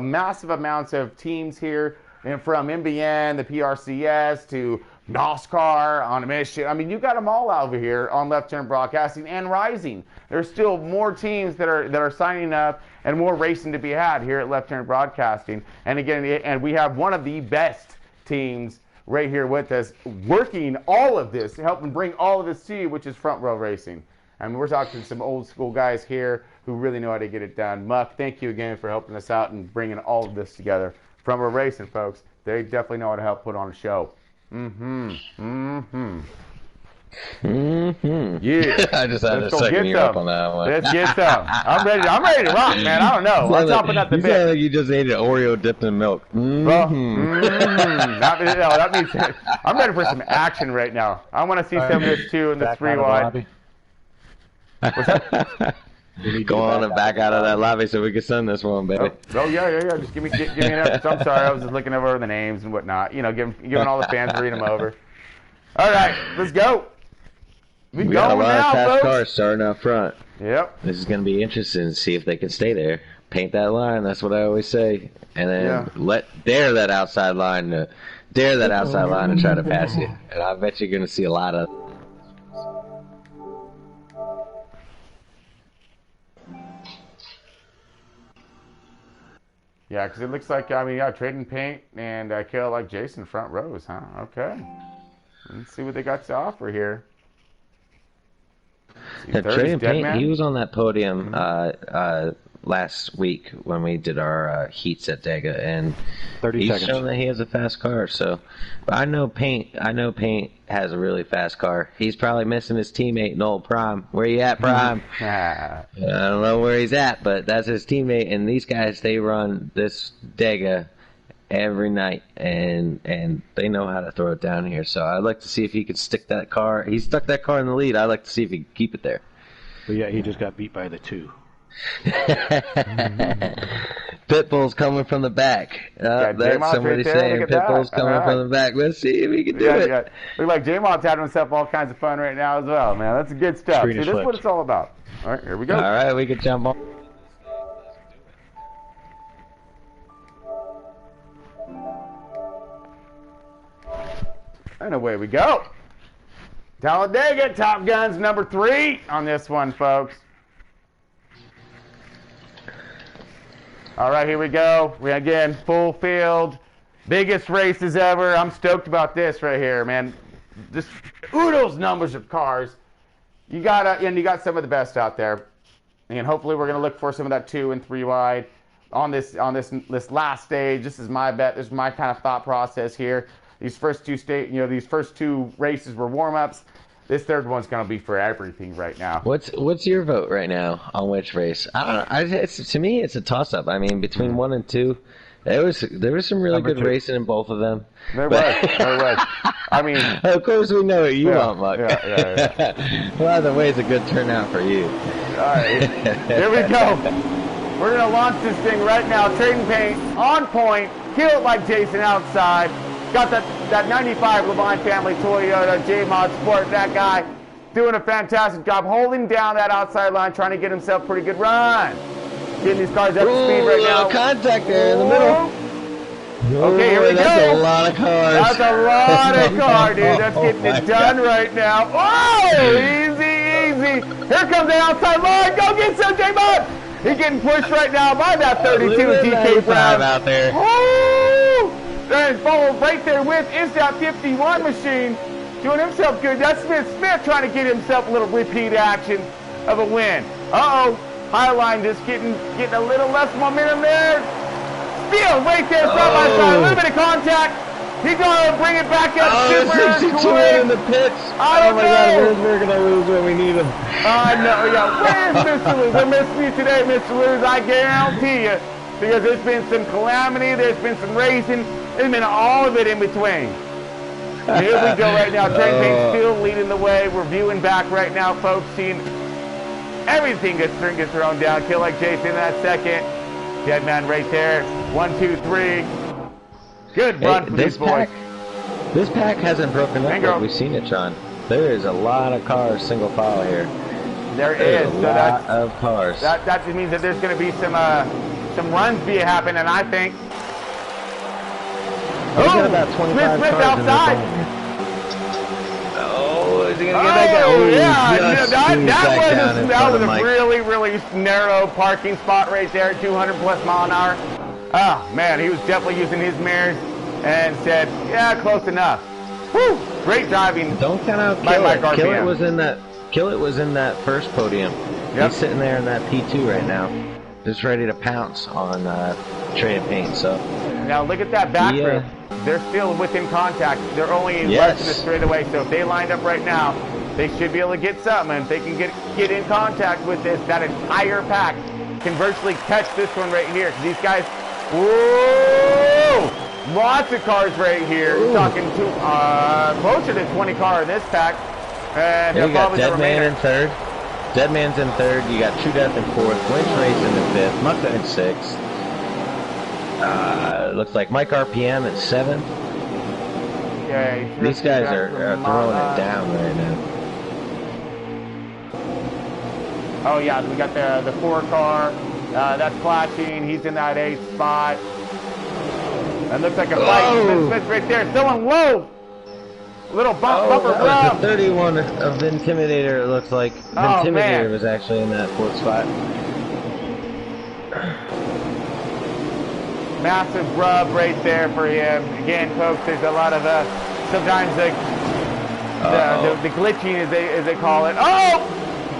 massive amounts of teams here, from MBN, the PRCS, to NASCAR on a mission. I mean, you got them all over here on Left Turn Broadcasting and rising. There's still more teams that are signing up and more racing to be had here at Left Turn Broadcasting. And again, we have one of the best teams right here with us, working all of this, helping bring all of this to you, which is Front Row Racing. I mean, we're talking to some old school guys here who really know how to get it done. Muck, thank you again for helping us out and bringing all of this together. Front Row Racing, folks, they definitely know how to help put on a show. Yeah. I just had to second you up on that one. Let's get some. I'm ready to rock, man. I don't know. I'm chopping up the bit. You sound like you just ate an Oreo dipped in milk. Well, that means I'm ready for some action right now. I want to see some of this too in the 3 wide. What's that? Go on and back out of that lobby so we can send this one, baby. Oh yeah. Just give me an up. I'm sorry, I was just looking over the names and whatnot. You know, giving all the fans read them over. All right, let's go. We got a lot now, of fast folks. cars starting up front. Yep. This is going to be interesting to see if they can stay there. Paint that line. That's what I always say. And then dare that outside line and try to pass you. And I bet you're going to see a lot of. Yeah, because it looks like, trading paint and kill like Jason front rows, huh? Okay. Let's see what they got to offer here. Trading paint, he was on that podium last week when we did our heats at Talladega, and 30 he's seconds. shown that he has a fast car. So, but I know Paint has a really fast car. He's probably missing his teammate Noel Prime. Where you at, Prime? I don't know where he's at, but that's his teammate. And these guys, they run this Talladega every night, and they know how to throw it down here. So I'd like to see if he could stick that car. He stuck that car in the lead. I'd like to see if he can keep it there. But yeah, he just got beat by the 2. Pitbull's coming from the back. That's somebody saying Pitbull's coming from the back. Let's see if he can do it. Yeah. Look like J-Mod's having himself all kinds of fun right now as well, man. That's good stuff. See, this is what it's all about. All right, here we go. All right, we can jump on. And away we go. Talladega, Top Guns number 3 on this one, folks. All right, here we go. We again full field, biggest races ever. I'm stoked about this right here, man. Just oodles numbers of cars. You got some of the best out there, and hopefully we're gonna look for some of that 2 and 3 wide on this last stage. This is my bet. This is my kind of thought process here. These first 2 these first 2 races were warm-ups. This third one's going to be for everything right now. What's your vote right now on which race? I don't know. To me, it's a toss-up. I mean, between 1 and 2, there was some really good racing in both of them. There was. I mean, of course we know what you want, Muck. Yeah. Well, either way, it's a good turnout for you. All right, here we go. We're going to launch this thing right now. Trading paint on point. Kill it like Jason outside. Got that 95 Levine family Toyota J-Mod Sport. That guy doing a fantastic job holding down that outside line, trying to get himself a pretty good run. Getting these cars up to speed right now. Contact there in the middle. Okay, here we go. That's a lot of cars. That's a lot of cars, dude. That's getting it done right now. Oh, easy. Here comes the outside line. Go get some, J-Mod. He's getting pushed right now by that 32 DK Brown out there. Oh! And followed right there with is that 51 machine doing himself good. That's Smith trying to get himself a little repeat action of a win. Highline just getting a little less momentum there. Steele right there, side by side, a little bit of contact. He's going to bring it back up. 62 in the pits. I don't know. We're going to lose when we need him. I know, yeah. Where's Mr. Luz? I missed you today, Mr. Luz. I guarantee you. Because there's been some calamity, there's been some racing, there's been all of it in between. Here we go right now. Trent Payne still leading the way. We're viewing back right now, folks, seeing everything get thrown down. Kill like Jason in that second. Dead man right there. 1, 2, 3. Good run for these boys. This pack hasn't broken up like we've seen it, Sean. There is a lot of cars single file here. There is. A lot of cars. That means that there's going to be some runs be happening, I think. Got about 25 Smith cars outside. Oh, is he going to get back down? That was a really, really narrow parking spot right there, 200 plus mile an hour. Oh, man, he was definitely using his mirrors. and said, yeah, close enough. Woo! Great driving. Don't count out by Kill It. RPM. Kill It was in that first podium. Yep. He's sitting there in that P2 right now, just ready to pounce on Trey and Paint. So now look at that back group. They're still within contact. They're only less than a straightaway. So if they lined up right now, they should be able to get something. And if they can get in contact with this, that entire pack can virtually catch this one right here. These guys, whoa! Lots of cars right here. We're talking closer to 20 car in this pack. And you got Deadman in third. Deadman's in third. You got True Death in fourth. Winch Race in the fifth. Mucka in sixth. Looks like Mike RPM in seventh. Yeah, these guys are throwing it down right now. Oh yeah, we got the 4 car. That's flashing. He's in that 8th spot. That looks like a fight. Smith right there. Someone, whoa! Little bumper rub. The 31 of Intimidator, it looks like. Intimidator was actually in that 4th spot. Massive rub right there for him. Again, folks, there's a lot of sometimes the glitching as they call it. Oh!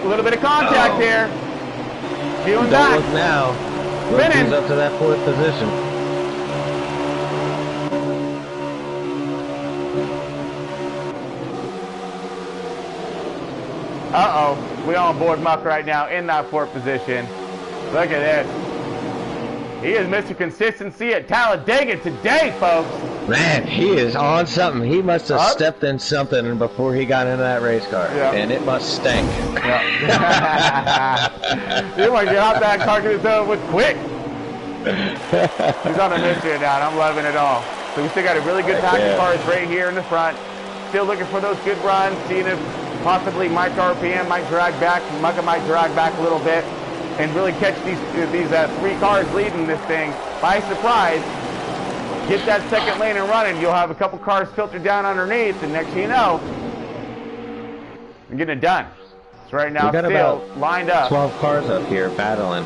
A little bit of contact there. Feeling back. Don't look now. Spinning. Up to that 4th position. Uh-oh. We're on board Muck right now in that 4th position. Look at this. He is Mr. Consistency at Talladega today, folks. Man, he is on something. He must have stepped in something before he got into that race car. Yep. And it must stink. Yep. You want to get out that car with quick. He's on a mission now, and I'm loving it all. So we still got a really good pack of cars right here in the front. Still looking for those good runs, seeing if possibly Mike RPM might drag back, Mucka might drag back a little bit, and really catch these 3 cars leading this thing by surprise. Get that second lane and running. You'll have a couple cars filtered down underneath, and next thing you know, you're getting it done. So right now, still lined up. 12 cars up here battling,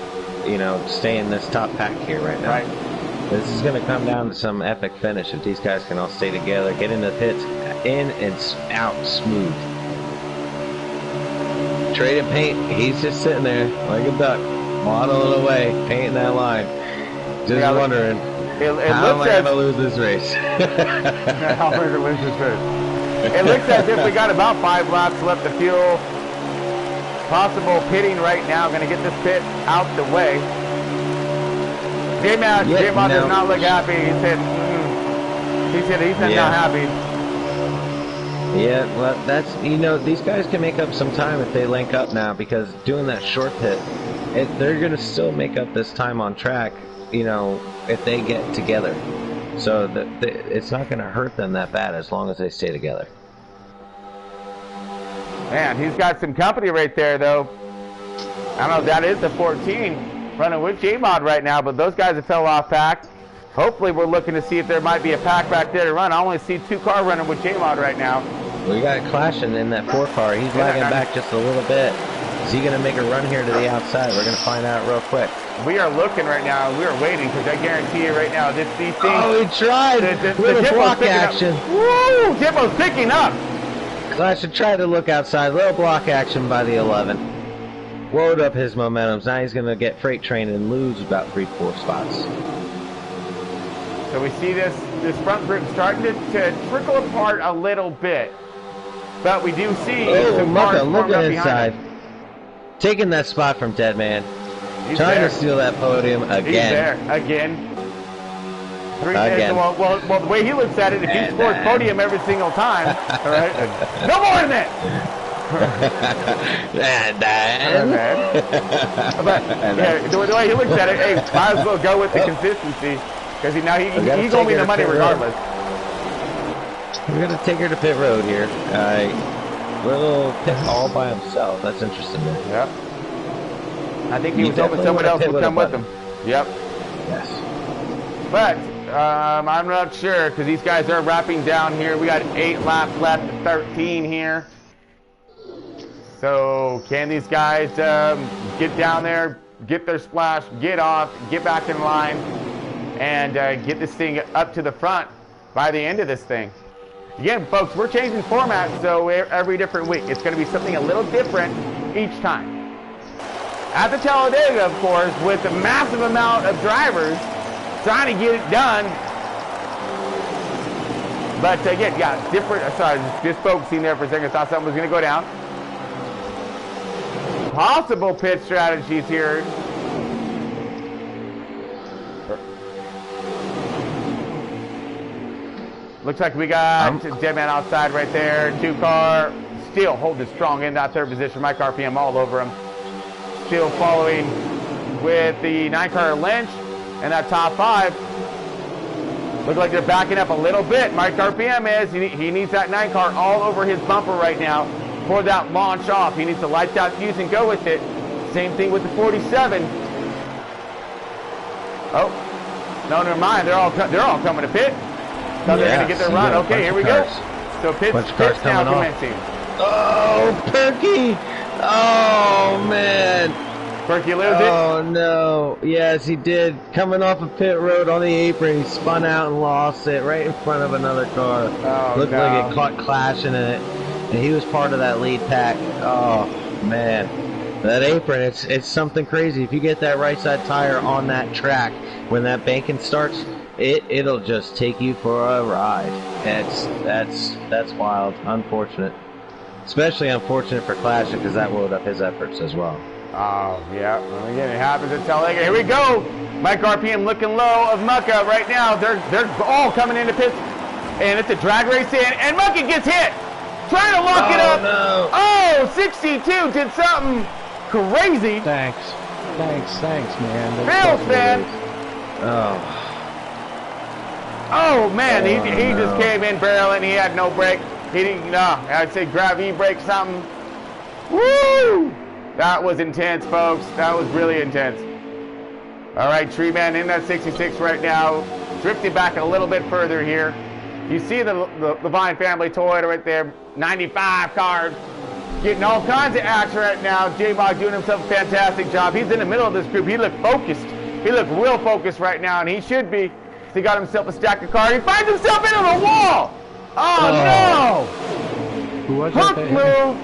stay in this top pack here right now. Right. This is going to come down to some epic finish if these guys can all stay together, get in the pits, in and out smooth. Trade and Paint, he's just sitting there like a duck, waddling away, painting that line. Just wondering, how am I going to lose this race? How am I going to lose this race? It looks as if we got about 5 laps left to fuel. Possible pitting right now. Going to get this pit out the way. J-Mod does not look happy. He said he's not happy. Yeah, well, that's, these guys can make up some time if they link up now, because doing that short pit, they're going to still make up this time on track, if they get together. So it's not going to hurt them that bad as long as they stay together. Man, he's got some company right there, though. I don't know if that is the 14 running with J-Mod right now, but those guys have fell off pack. Hopefully we're looking to see if there might be a pack back there to run. I only see 2 car running with J-Mod right now. We got it clashing in that 4 car. He's lagging back just a little bit. Is he going to make a run here to the outside? We're going to find out real quick. We are looking right now. We are waiting, because I guarantee you right now, these things... Oh, he tried! The block action. Woo! Jimbo's picking up! Clash should try to look outside. Little block action by the 11. Load up his momentum. Now he's going to get freight train and lose about 3-4 spots. So we see this front group starting to trickle apart a little bit. But we do see some cars look at his side. Taking that spot from Deadman. Trying to steal that podium again. He's there, again. Well, the way he looks at it, if he scores podium every single time, all right, no more than that! But the way he looks at it, hey, might as well go with the consistency, because he's going to be the money regardless. We're going to take her to pit road here. Little pit all by himself. That's interesting. Yep. I think he was hoping someone else would come with him. Yep. Yes. But I'm not sure, because these guys are wrapping down here. We got 8 laps left, 13 here. So can these guys get down there, get their splash, get off, get back in line, and get this thing up to the front by the end of this thing. Again, folks, we're changing formats, so every different week. It's going to be something a little different each time. At the Talladega, of course, with a massive amount of drivers trying to get it done. But again, yeah, different. Sorry, just focusing there for a second. I thought something was going to go down. Possible pit strategies here. Looks like we got dead man outside right there. 2-car still holding strong in that third position. Mike RPM all over him. Still following with the 9-car Lynch and that top 5. Look like they're backing up a little bit. Mike RPM is. He needs that 9-car all over his bumper right now for that launch off. He needs to light that fuse and go with it. Same thing with the 47. Oh, no, never mind. They're all coming to pit. So they're going to get their run. Okay, here we go. So pits now commencing. Oh, Perky! Oh, man. Perky loses it. Oh, no. Yes, he did. Coming off a pit road on the apron, he spun out and lost it right in front of another car. Oh, Looked like it caught clashing in it. And he was part of that lead pack. Oh, man. That apron, it's something crazy. If you get that right side tire on that track, when that banking starts, it'll just take you for a ride. That's wild. Unfortunate. Especially unfortunate for Clash because that would up his efforts as well. Oh, yeah. Well, again, it happens at Talladega. Here we go. Mike RPM looking low of Mucka right now. They're all coming into pits. And it's a drag race in. And Mucka gets hit. Trying to lock it up. No. Oh, 62 did something crazy. Thanks, man. Bills, man. Oh, man. He just came in barreling. He had no brake. He didn't, I'd say grab E-brake something. Woo! That was intense, folks. That was really intense. All right, Tree Man in that 66 right now. Drifting back a little bit further here. You see the Levine family Toyota right there. 95 cars. Getting all kinds of action right now. J-Bog doing himself a fantastic job. He's in the middle of this group. He looked focused. He looked real focused right now, and he should be. So he got himself a stack of cars. He finds himself into the wall. Oh, no! Who was Hook it? move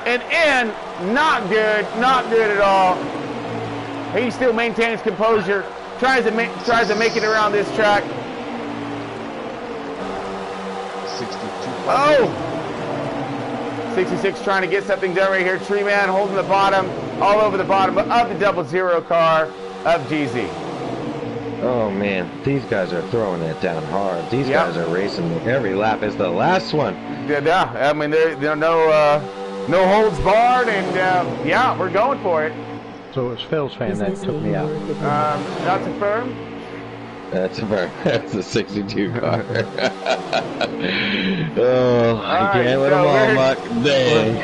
and in. Not good at all. He still maintains composure. Tries to make it around this track. 62. Oh! 66 trying to get something done right here. Tree Man holding the bottom, all over the bottom of the 00 car of GZ. Oh man, these guys are throwing it down hard. These guys are racing. Every lap is the last one. Yeah, I mean, there no holds barred, and yeah, we're going for it. So it was Phil's fan that took me out. That's a firm. That's a 62 car. Oh, I can't win them all, Muck. Dang.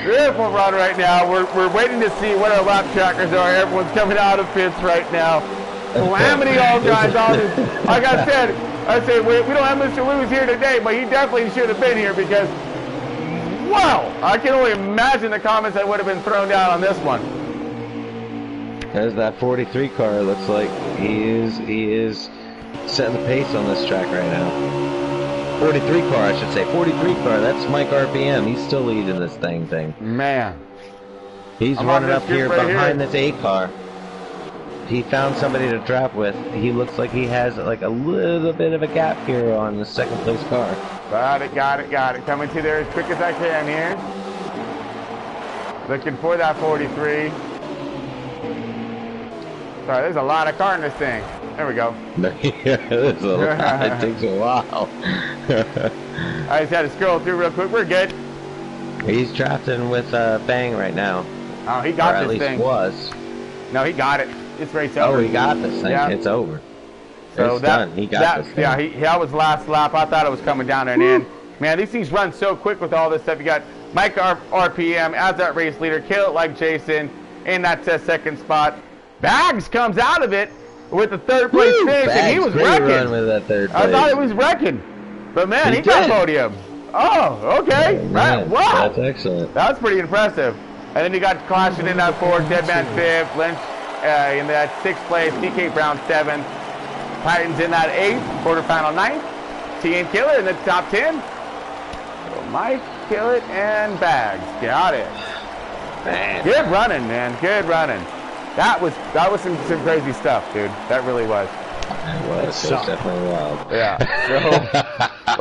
Beautiful run right now. We're waiting to see what our lap trackers are. Everyone's coming out of pits right now. Calamity all guys on this. Like I said we don't have Mr. Lewis here today, but he definitely should have been here because, wow, I can only imagine the comments that would have been thrown down on this one. There's that 43 car. Looks like he is setting the pace on this track right now. 43 car, I should say. 43 car. That's Mike RPM. He's still leading this thing. Man, he's running up here behind this 8 car. He found somebody to drop with. He looks like he has like a little bit of a gap here on the second place car. Got it. Coming to there as quick as I can here. Looking for that 43. Sorry, there's a lot of car in this thing. There we go. There's a lot. It takes a while. I just had to scroll through real quick. We're good. He's drafting with Bang right now. Oh, he got or this at thing. least was. No, he got it. This race over. Oh, he got this thing. Yeah. It's over. So it's done. He got this thing. Yeah, that was last lap. I thought it was coming down and in. Man, these things run so quick with all this stuff. You got Mike RPM as that race leader. Kill it like Jason in that second spot. Bags comes out of it with the third place finish, and he was wrecking. With that third place. I thought it was wrecking. But man, he got podium. Oh, okay. Man, wow. That's excellent. That was pretty impressive. And then you got clashing in that fourth, Deadman fifth, Lynch in that sixth place, DK Brown seventh. Titans in that 8th, quarterfinal 9th. T and Killer in the top 10. So Mike, Killett, and Bags. Got it. Man. Good running, man. Good running. That was some crazy stuff, dude. That really was. It was definitely wild. Yeah. So,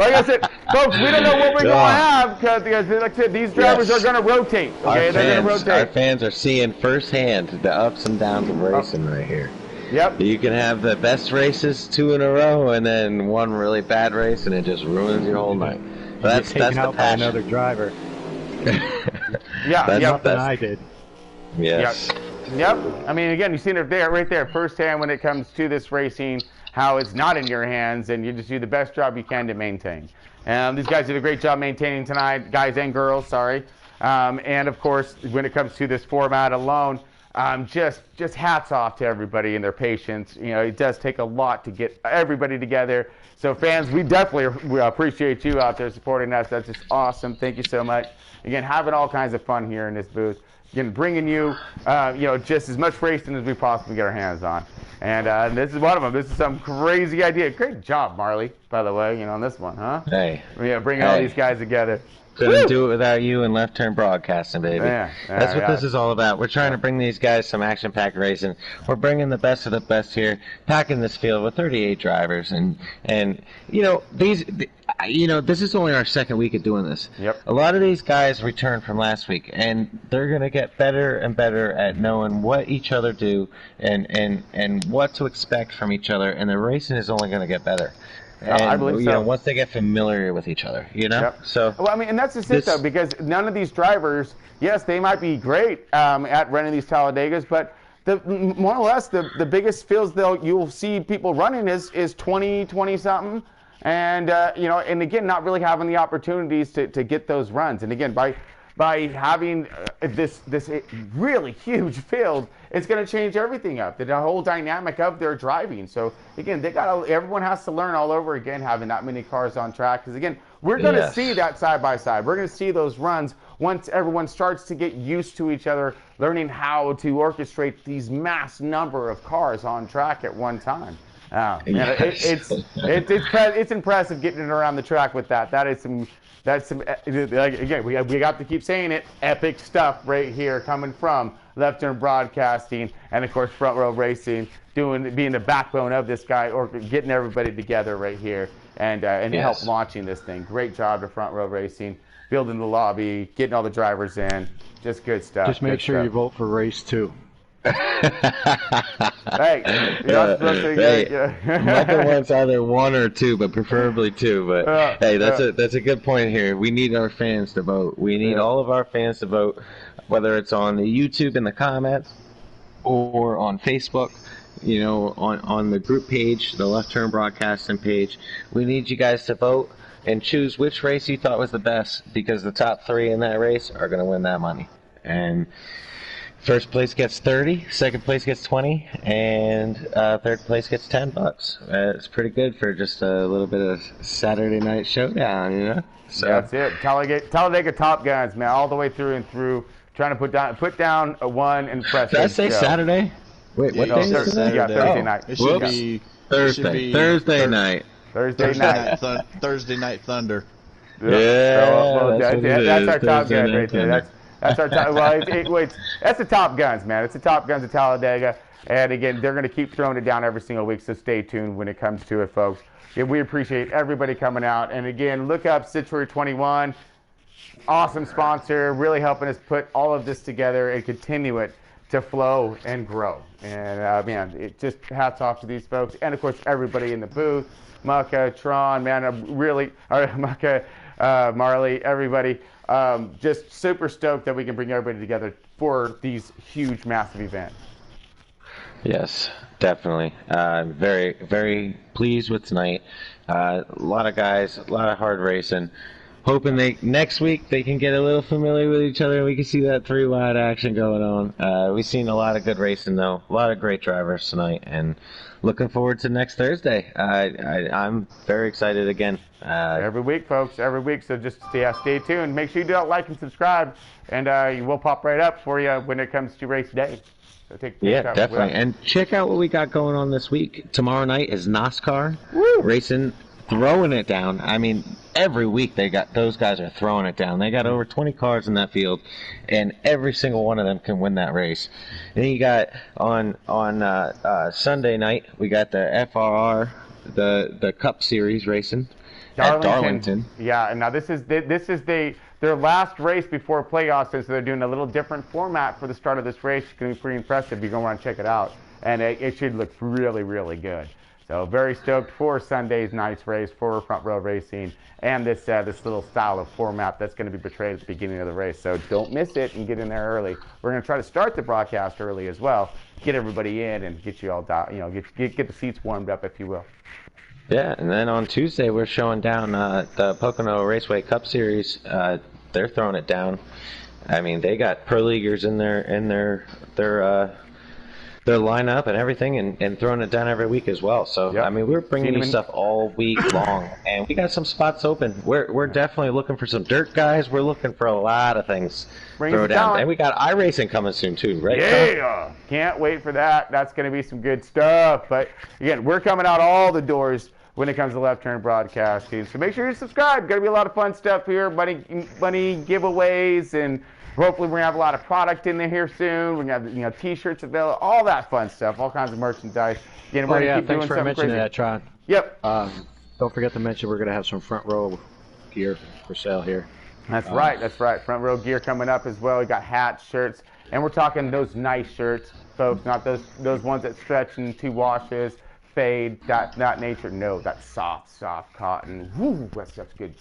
like I said, folks, we don't know what we're going to have because, like I said, these drivers are going to rotate. Okay, they're going to rotate. Our fans are seeing firsthand the ups and downs of racing right here. Yep. You can have the best races 2 in a row, and then one really bad race, and it just ruins your whole night. But that's the passion. Another driver. Yeah. That's something I did. Yes. Yep. I mean, again, you've seen it there, right there, firsthand when it comes to this racing, how it's not in your hands, and you just do the best job you can to maintain. These guys did a great job maintaining tonight, guys and girls, sorry. And of course, when it comes to this format alone, just hats off to everybody and their patience. You know, it does take a lot to get everybody together. So fans, we definitely appreciate you out there supporting us. That's just awesome. Thank you so much. Again, having all kinds of fun here in this booth. Again, bringing you, just as much racing as we possibly get our hands on. And this is one of them. This is some crazy idea. Great job, Marley, by the way, on this one, huh? Hey. Yeah, bringing all these guys together. Couldn't do it without you and Left Turn Broadcasting, baby. Yeah, that's what this is all about. We're trying to bring these guys some action-packed racing. We're bringing the best of the best here, packing this field with 38 drivers, and this is only our second week of doing this. Yep. A lot of these guys returned from last week, and they're going to get better and better at knowing what each other do and what to expect from each other, and the racing is only going to get better. And, I believe so. Once they get familiar with each other, Yep. So. Well, I mean, and that's just it, though, because none of these drivers, yes, they might be great at running these Talladegas, but more or less the biggest fields you'll see people running is 20-something, and and again, not really having the opportunities to get those runs. And again, by having this really huge field, it's going to change everything up, the whole dynamic of their driving. So again, everyone has to learn all over again, having that many cars on track. Because again, we're going to see that side by side. We're going to see those runs once everyone starts to get used to each other, learning how to orchestrate these mass number of cars on track at one time. It's impressive getting it around the track with that. That's some again, we got to keep saying it, epic stuff right here coming from Left Turn Broadcasting and of course Front Row Racing, being the backbone of this guy, or getting everybody together right here and help launching this thing. Great job to Front Row Racing, building the lobby, getting all the drivers in, just good stuff. Just make sure you vote for race 2. Hey, Michael wants either 1 or 2, but preferably 2. But hey, that's a good point here. We need our fans to vote. We need all of our fans to vote, whether it's on the YouTube in the comments or on Facebook. On the group page, the Left Turn Broadcasting page. We need you guys to vote and choose which race you thought was the best, because the top 3 in that race are going to win that money. And first place gets 30, second place gets 20, and third place gets $10. It's pretty good for just a little bit of Saturday night showdown, So that's it. Talladega Top Guns, man, all the way through and through, trying to put down a one and press. Did I say Saturday? Wait, what day is it? Yeah, Thursday night. It should be Thursday. Thursday night. Thursday night. Thursday Night Thunder. That's our Top Gun right there. That's our top. Well, that's the Top Guns, man. It's the Top Guns of Talladega, and again, they're going to keep throwing it down every single week. So stay tuned when it comes to it, folks. Again, we appreciate everybody coming out, and again, look up Citroen 21. Awesome sponsor, really helping us put all of this together and continue it to flow and grow. And man, it just hats off to these folks, and of course everybody in the booth, Mucka, Tron, man, Mucka, Marley, everybody. Just super stoked that we can bring everybody together for these huge, massive events. Yes, definitely. Very, very pleased with tonight. A lot of guys, a lot of hard racing. hoping next week they can get a little familiar with each other and we can see that 3-wide action going on. We've seen a lot of good racing though, a lot of great drivers tonight, and looking forward to next Thursday. I'm very excited again. Every week, folks, every week. So just stay tuned. Make sure you do like and subscribe, and we'll pop right up for you when it comes to race day. So take definitely. And check out what we got going on this week. Tomorrow night is NASCAR racing, throwing it down. I mean, every week those guys are throwing it down. They got over 20 cars in that field, and every single one of them can win that race. And then you got on Sunday night, we got the FRR, the Cup Series racing at Darlington. Yeah, and now this is their last race before playoffs, so they're doing a little different format for the start of this race. It's going to be pretty impressive. You're going to want to check it out, and it should look really, really good. So very stoked for Sunday's night's race, for Front Row Racing, and this little style of format that's going to be portrayed at the beginning of the race. So don't miss it and get in there early. We're going to try to start the broadcast early as well, get everybody in and get you all get the seats warmed up, if you will. Yeah, and then on Tuesday we're showing down the Pocono Raceway Cup Series. They're throwing it down. I mean, they got pro leaguers in their lineup and everything, and throwing it down every week as well. So I mean, we're bringing you stuff all week long, and we got some spots open. We're definitely looking for some dirt guys. We're looking for a lot of things. Throw down, and we got iRacing coming soon too, right? Yeah, can't wait for that. That's going to be some good stuff. But again, we're coming out all the doors when it comes to Left Turn Broadcasting. So make sure you subscribe. Going to be a lot of fun stuff here, money giveaways, and hopefully we're going to have a lot of product in there here soon. We're going to have T-shirts available, all that fun stuff, all kinds of merchandise. Again, we're going to keep thanks doing for mentioning crazy. that, Tron. Yep. Don't forget to mention we're going to have some Front Row gear for sale here. That's right. Front Row gear coming up as well. We got hats, shirts, and we're talking those nice shirts, folks, not those ones that stretch in 2 washes. Fade, that nature. No, that soft cotton. Woo, that stuff's good.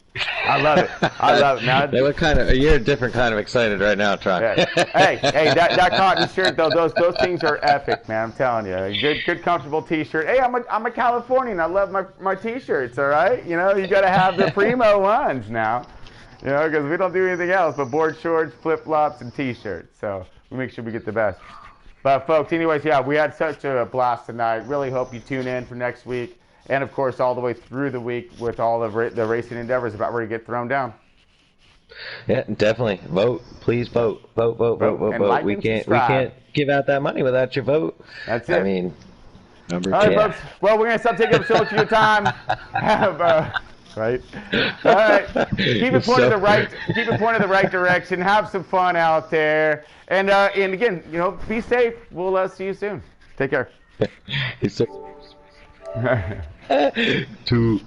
I love it. Now, they look you're a different kind of excited right now, Tron. hey, that cotton shirt though, those things are epic, man. I'm telling you, good comfortable T-shirt. Hey, I'm a Californian. I love my T-shirts. All right, you got to have the primo ones now, because we don't do anything else but board shorts, flip flops, and T-shirts. So we make sure we get the best. But folks, anyways, we had such a blast tonight. Really hope you tune in for next week, and of course all the way through the week with all of the racing endeavors about where you get thrown down. Yeah, definitely vote. Please vote. Like we can't give out that money without your vote. That's it. I mean, all right, folks. Well, we're gonna stop taking up so much of your time. Right. All right. Keep it pointed the right direction. Have some fun out there. And again, be safe. We'll see you soon. Take care. Two.